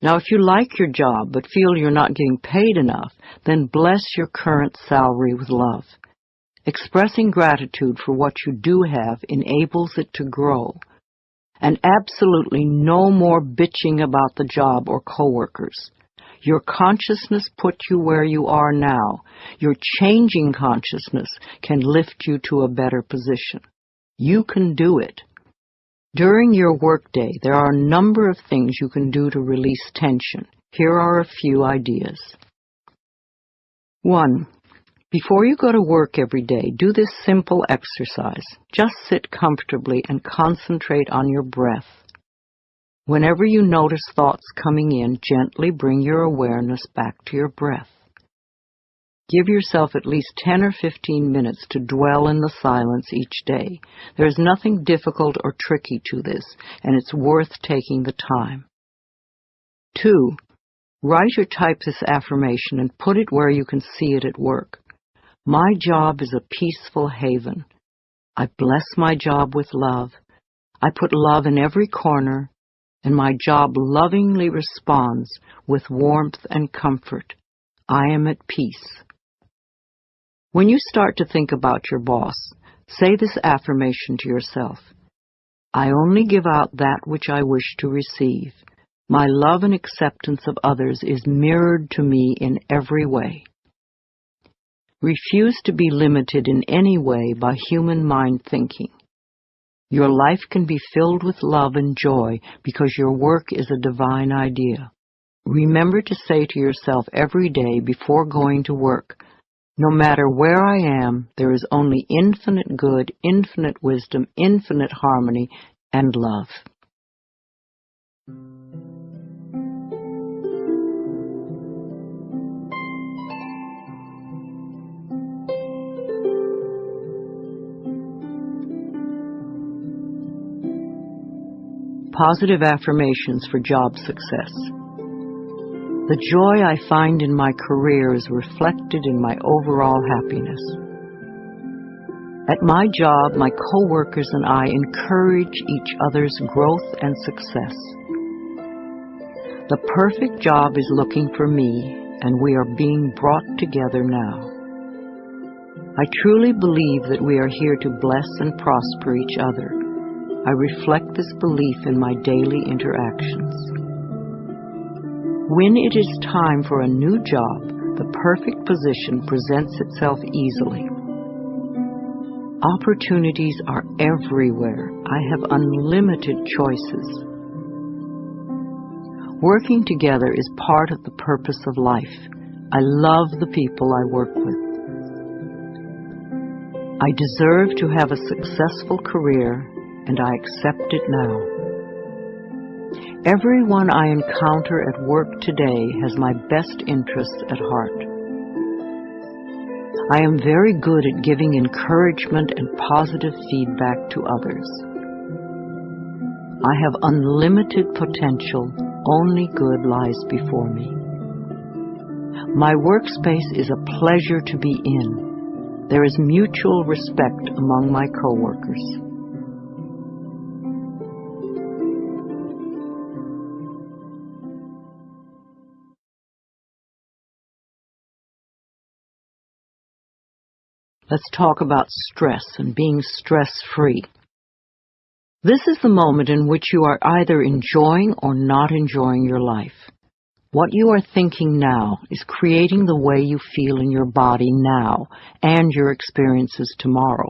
Now, if you like your job but feel you're not getting paid enough, then bless your current salary with love. Expressing gratitude for what you do have enables it to grow. And absolutely no more bitching about the job or coworkers. Your consciousness put you where you are now. Your changing consciousness can lift you to a better position. You can do it. During your workday, there are a number of things you can do to release tension. Here are a few ideas. 1. Before you go to work every day, do this simple exercise. Just sit comfortably and concentrate on your breath. Whenever you notice thoughts coming in, gently bring your awareness back to your breath. Give yourself at least 10 or 15 minutes to dwell in the silence each day. There is nothing difficult or tricky to this, and it's worth taking the time. 2. Write or type this affirmation and put it where you can see it at work. My job is a peaceful haven. I bless my job with love. I put love in every corner, and my job lovingly responds with warmth and comfort. I am at peace. When you start to think about your boss, say this affirmation to yourself. I only give out that which I wish to receive. My love and acceptance of others is mirrored to me in every way. Refuse to be limited in any way by human mind thinking. Your life can be filled with love and joy because your work is a divine idea. Remember to say to yourself every day before going to work, no matter where I am, there is only infinite good, infinite wisdom, infinite harmony, and love. Positive affirmations for job success. The joy I find in my career is reflected in my overall happiness. At my job, my coworkers and I encourage each other's growth and success. The perfect job is looking for me, and we are being brought together now. I truly believe that we are here to bless and prosper each other. I reflect this belief in my daily interactions. When it is time for a new job, the perfect position presents itself easily. Opportunities are everywhere. I have unlimited choices. Working together is part of the purpose of life. I love the people I work with. I deserve to have a successful career, and I accept it now. Everyone I encounter at work today has my best interests at heart. I am very good at giving encouragement and positive feedback to others. I have unlimited potential. Only good lies before me. My workspace is a pleasure to be in. There is mutual respect among my coworkers. Let's talk about stress and being stress-free. This is the moment in which you are either enjoying or not enjoying your life. What you are thinking now is creating the way you feel in your body now and your experiences tomorrow.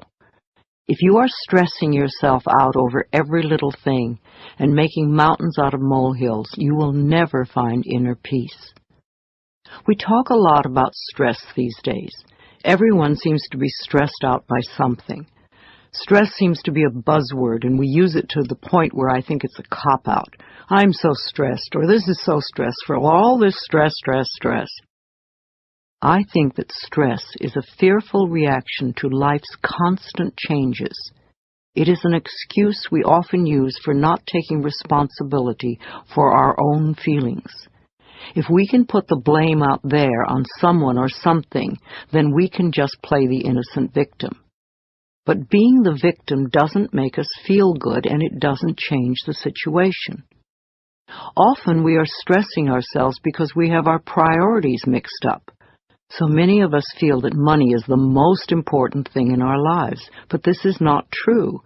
If you are stressing yourself out over every little thing and making mountains out of molehills, you will never find inner peace. We talk a lot about stress these days. Everyone seems to be stressed out by something. Stress seems to be a buzzword, and we use it to the point where I think it's a cop-out. I'm so stressed, or this is so stressful, all this stress. I think that stress is a fearful reaction to life's constant changes. It is an excuse we often use for not taking responsibility for our own feelings. If we can put the blame out there on someone or something, then we can just play the innocent victim. But being the victim doesn't make us feel good, and it doesn't change the situation. Often we are stressing ourselves because we have our priorities mixed up. So many of us feel that money is the most important thing in our lives, but this is not true.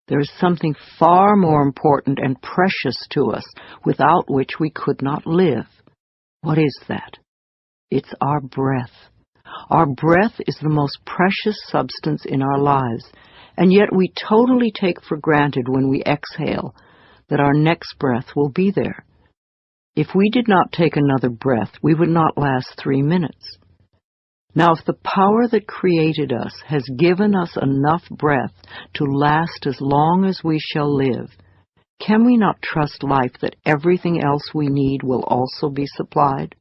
There is something far more important and precious to us, without which we could not live. What is that? It's our breath. Our breath is the most precious substance in our lives, and yet we totally take for granted when we exhale that our next breath will be there. If we did not take another breath, we would not last 3 minutes. Now, if the power that created us has given us enough breath to last as long as we shall live, can we not trust life that everything else we need will also be supplied?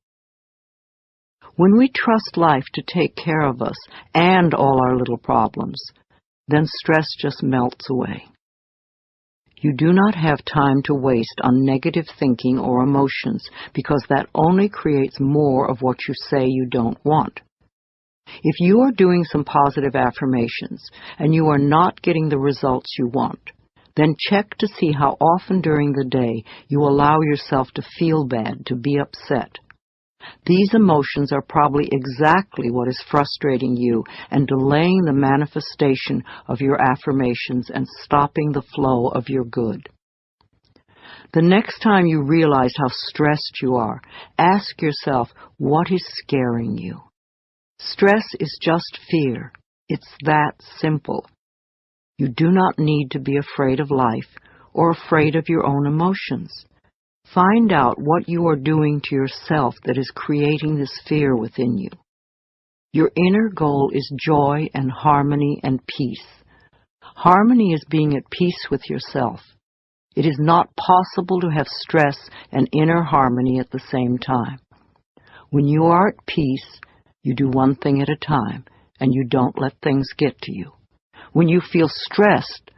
When we trust life to take care of us and all our little problems, then stress just melts away. You do not have time to waste on negative thinking or emotions, because that only creates more of what you say you don't want. If you are doing some positive affirmations and you are not getting the results you want, then check to see how often during the day you allow yourself to feel bad, to be upset. These emotions are probably exactly what is frustrating you and delaying the manifestation of your affirmations and stopping the flow of your good. The next time you realize how stressed you are, ask yourself, what is scaring you? Stress is just fear. It's that simple. You do not need to be afraid of life or afraid of your own emotions. Find out what you are doing to yourself that is creating this fear within you. Your inner goal is joy and harmony and peace. Harmony is being at peace with yourself. It is not possible to have stress and inner harmony at the same time. When you are at peace, you do one thing at a time, and you don't let things get to you. When you feel stressed,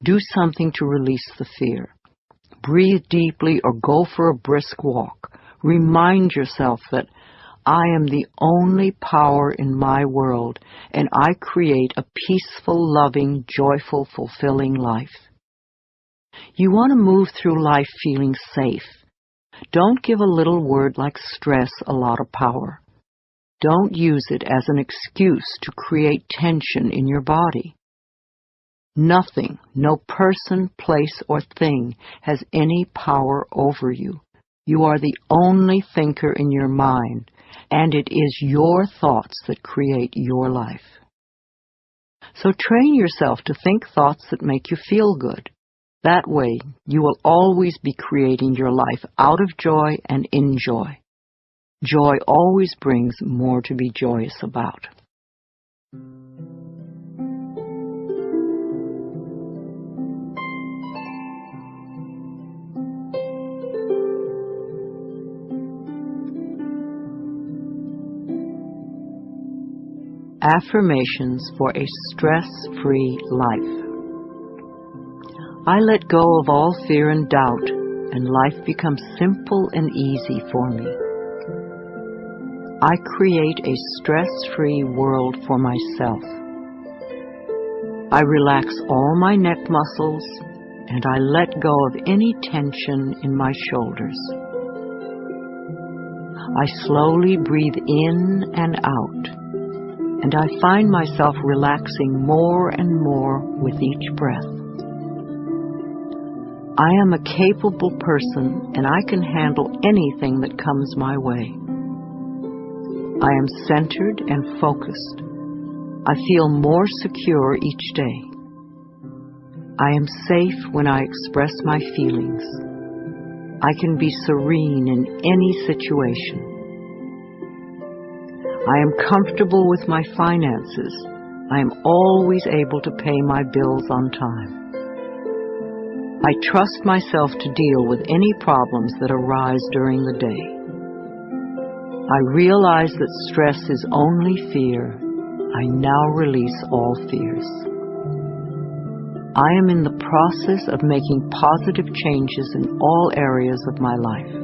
do something to release the fear. Breathe deeply or go for a brisk walk. Remind yourself that I am the only power in my world, and I create a peaceful, loving, joyful, fulfilling life. You want to move through life feeling safe. Don't give a little word like stress a lot of power. Don't use it as an excuse to create tension in your body. Nothing, no person, place, or thing has any power over you. You are the only thinker in your mind, and it is your thoughts that create your life. So train yourself to think thoughts that make you feel good. That way, you will always be creating your life out of joy and in joy. Joy always brings more to be joyous about. Affirmations for a stress-free life. I let go of all fear and doubt, and life becomes simple and easy for me. I create a stress-free world for myself. I relax all my neck muscles, and I let go of any tension in my shoulders. I slowly breathe in and out, and I find myself relaxing more and more with each breath. I am a capable person and I can handle anything that comes my way. I am centered and focused. I feel more secure each day. I am safe when I express my feelings. I can be serene in any situation. I am comfortable with my finances. I am always able to pay my bills on time. I trust myself to deal with any problems that arise during the day. I realize that stress is only fear. I now release all fears. I am in the process of making positive changes in all areas of my life.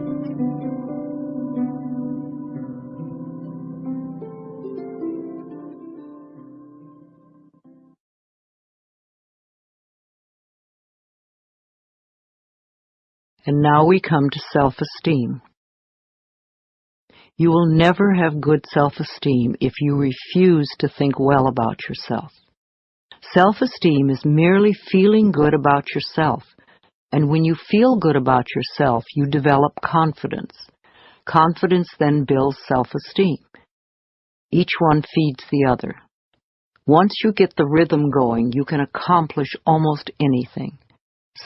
And now we come to self-esteem. You will never have good self-esteem if you refuse to think well about yourself. Self-esteem is merely feeling good about yourself. And when you feel good about yourself, you develop confidence. Confidence then builds self-esteem. Each one feeds the other. Once you get the rhythm going, you can accomplish almost anything.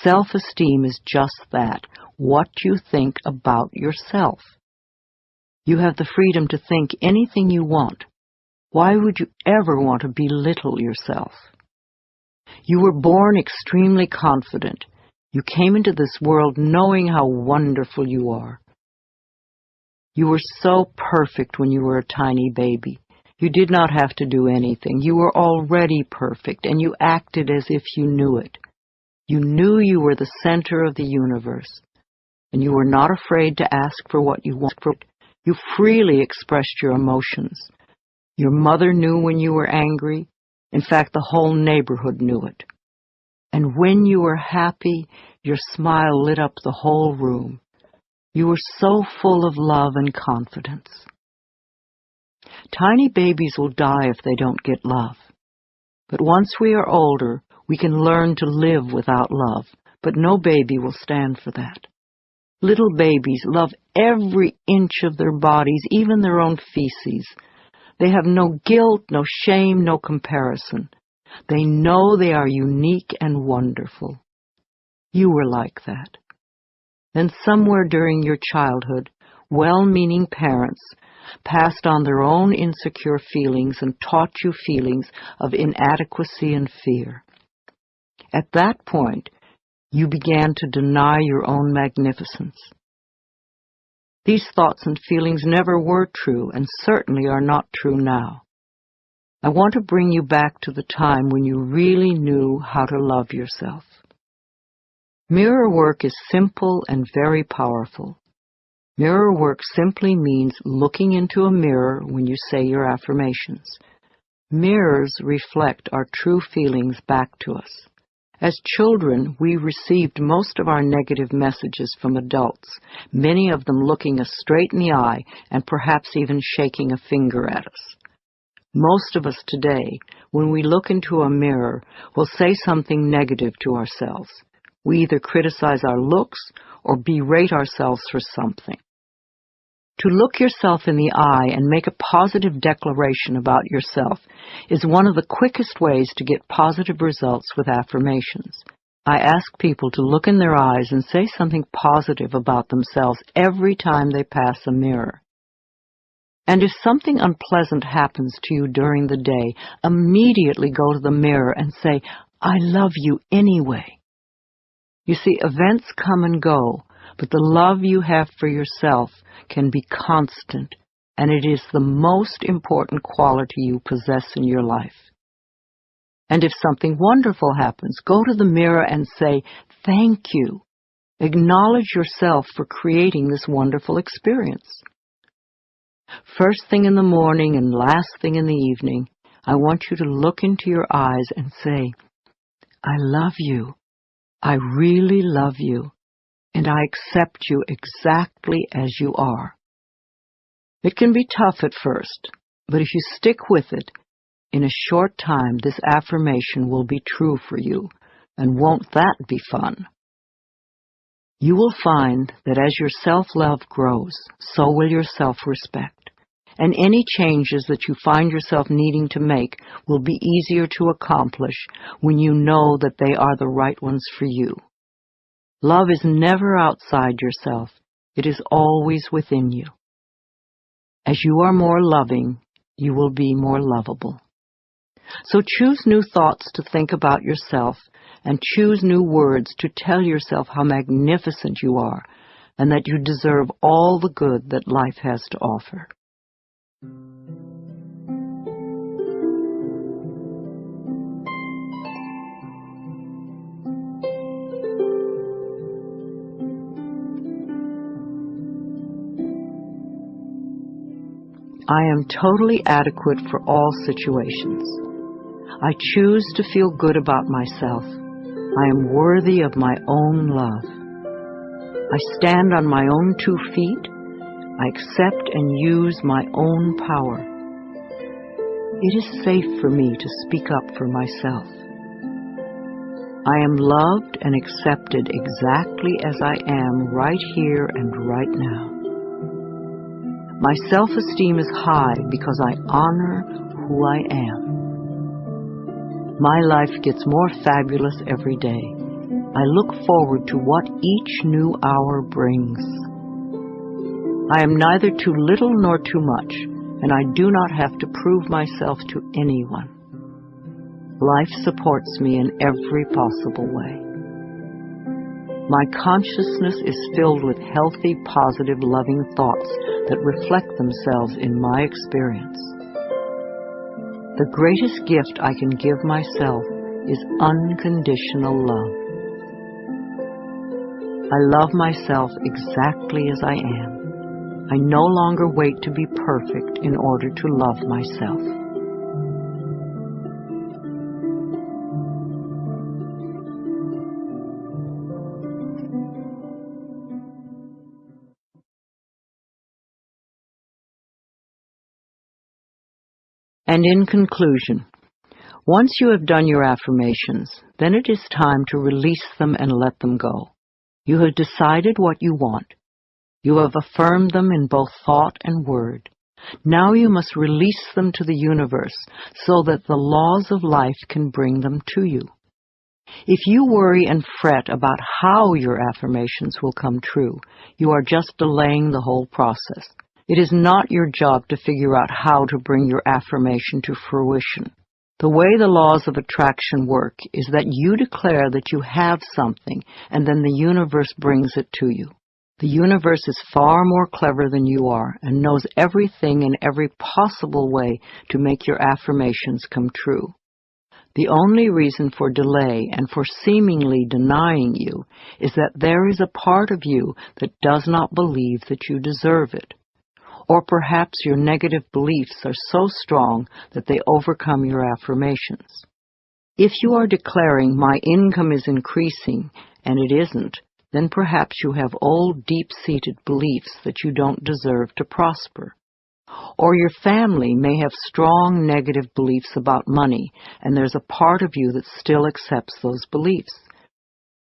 Self-esteem is just that, what you think about yourself. You have the freedom to think anything you want. Why would you ever want to belittle yourself? You were born extremely confident. You came into this world knowing how wonderful you are. You were so perfect when you were a tiny baby. You did not have to do anything. You were already perfect, and you acted as if you knew it. You knew you were the center of the universe, and you were not afraid to ask for what you wanted. You freely expressed your emotions. Your mother knew when you were angry. In fact, the whole neighborhood knew it. And when you were happy, your smile lit up the whole room. You were so full of love and confidence. Tiny babies will die if they don't get love. But once we are older, we can learn to live without love, but no baby will stand for that. Little babies love every inch of their bodies, even their own feces. They have no guilt, no shame, no comparison. They know they are unique and wonderful. You were like that. Then somewhere during your childhood, well-meaning parents passed on their own insecure feelings and taught you feelings of inadequacy and fear. At that point, you began to deny your own magnificence. These thoughts and feelings never were true and certainly are not true now. I want to bring you back to the time when you really knew how to love yourself. Mirror work is simple and very powerful. Mirror work simply means looking into a mirror when you say your affirmations. Mirrors reflect our true feelings back to us. As children, we received most of our negative messages from adults, many of them looking us straight in the eye and perhaps even shaking a finger at us. Most of us today, when we look into a mirror, will say something negative to ourselves. We either criticize our looks or berate ourselves for something. To look yourself in the eye and make a positive declaration about yourself is one of the quickest ways to get positive results with affirmations. I ask people to look in their eyes and say something positive about themselves every time they pass a mirror. And if something unpleasant happens to you during the day, immediately go to the mirror and say, "I love you anyway." You see, events come and go, but the love you have for yourself can be constant, and it is the most important quality you possess in your life. And if something wonderful happens, go to the mirror and say, "Thank you." Acknowledge yourself for creating this wonderful experience. First thing in the morning and last thing in the evening, I want you to look into your eyes and say, "I love you. I really love you, and I accept you exactly as you are." It can be tough at first, but if you stick with it, in a short time this affirmation will be true for you, and won't that be fun? You will find that as your self-love grows, so will your self-respect, and any changes that you find yourself needing to make will be easier to accomplish when you know that they are the right ones for you. Love is never outside yourself. It is always within you. As you are more loving, you will be more lovable. So choose new thoughts to think about yourself, and choose new words to tell yourself how magnificent you are and that you deserve all the good that life has to offer. I am totally adequate for all situations. I choose to feel good about myself. I am worthy of my own love. I stand on my own 2 feet. I accept and use my own power. It is safe for me to speak up for myself. I am loved and accepted exactly as I am right here and right now. My self-esteem is high because I honor who I am. My life gets more fabulous every day. I look forward to what each new hour brings. I am neither too little nor too much, and I do not have to prove myself to anyone. Life supports me in every possible way. My consciousness is filled with healthy, positive, loving thoughts that reflect themselves in my experience. The greatest gift I can give myself is unconditional love. I love myself exactly as I am. I no longer wait to be perfect in order to love myself. And in conclusion, once you have done your affirmations, then it is time to release them and let them go. You have decided what you want. You have affirmed them in both thought and word. Now you must release them to the universe so that the laws of life can bring them to you. If you worry and fret about how your affirmations will come true, you are just delaying the whole process. It is not your job to figure out how to bring your affirmation to fruition. The way the laws of attraction work is that you declare that you have something, and then the universe brings it to you. The universe is far more clever than you are and knows everything in every possible way to make your affirmations come true. The only reason for delay and for seemingly denying you is that there is a part of you that does not believe that you deserve it. Or perhaps your negative beliefs are so strong that they overcome your affirmations. If you are declaring, "My income is increasing," and it isn't, then perhaps you have old, deep-seated beliefs that you don't deserve to prosper. Or your family may have strong negative beliefs about money, and there's a part of you that still accepts those beliefs.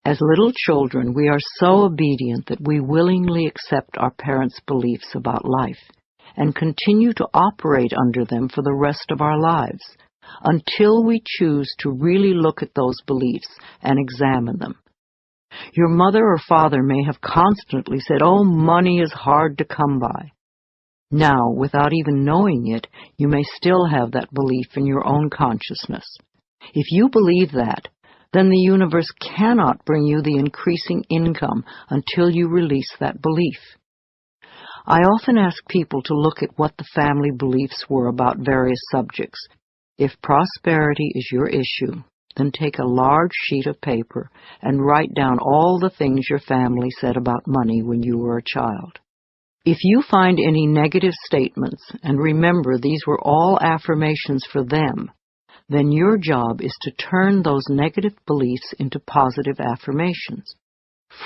As little children, we are so obedient that we willingly accept our parents' beliefs about life and continue to operate under them for the rest of our lives, until we choose to really look at those beliefs and examine them. Your mother or father may have constantly said, "Oh, money is hard to come by." Now, without even knowing it, you may still have that belief in your own consciousness. If you believe that, then the universe cannot bring you the increasing income until you release that belief. I often ask people to look at what the family beliefs were about various subjects. If prosperity is your issue, then take a large sheet of paper and write down all the things your family said about money when you were a child. If you find any negative statements, and remember these were all affirmations for them, then your job is to turn those negative beliefs into positive affirmations.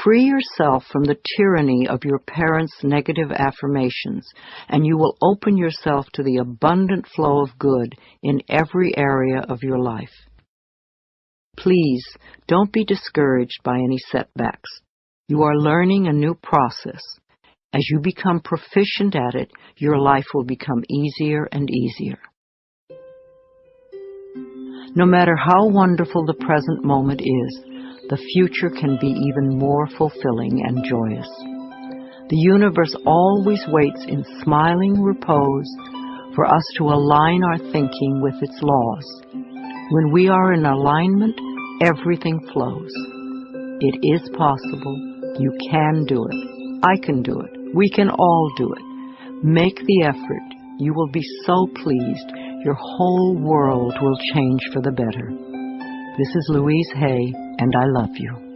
Free yourself from the tyranny of your parents' negative affirmations, and you will open yourself to the abundant flow of good in every area of your life. Please, don't be discouraged by any setbacks. You are learning a new process. As you become proficient at it, your life will become easier and easier. No matter how wonderful the present moment is, the future can be even more fulfilling and joyous. The universe always waits in smiling repose for us to align our thinking with its laws. When we are in alignment, everything flows. It is possible. You can do it. I can do it. We can all do it. Make the effort. You will be so pleased. Your whole world will change for the better. This is Louise Hay, and I love you.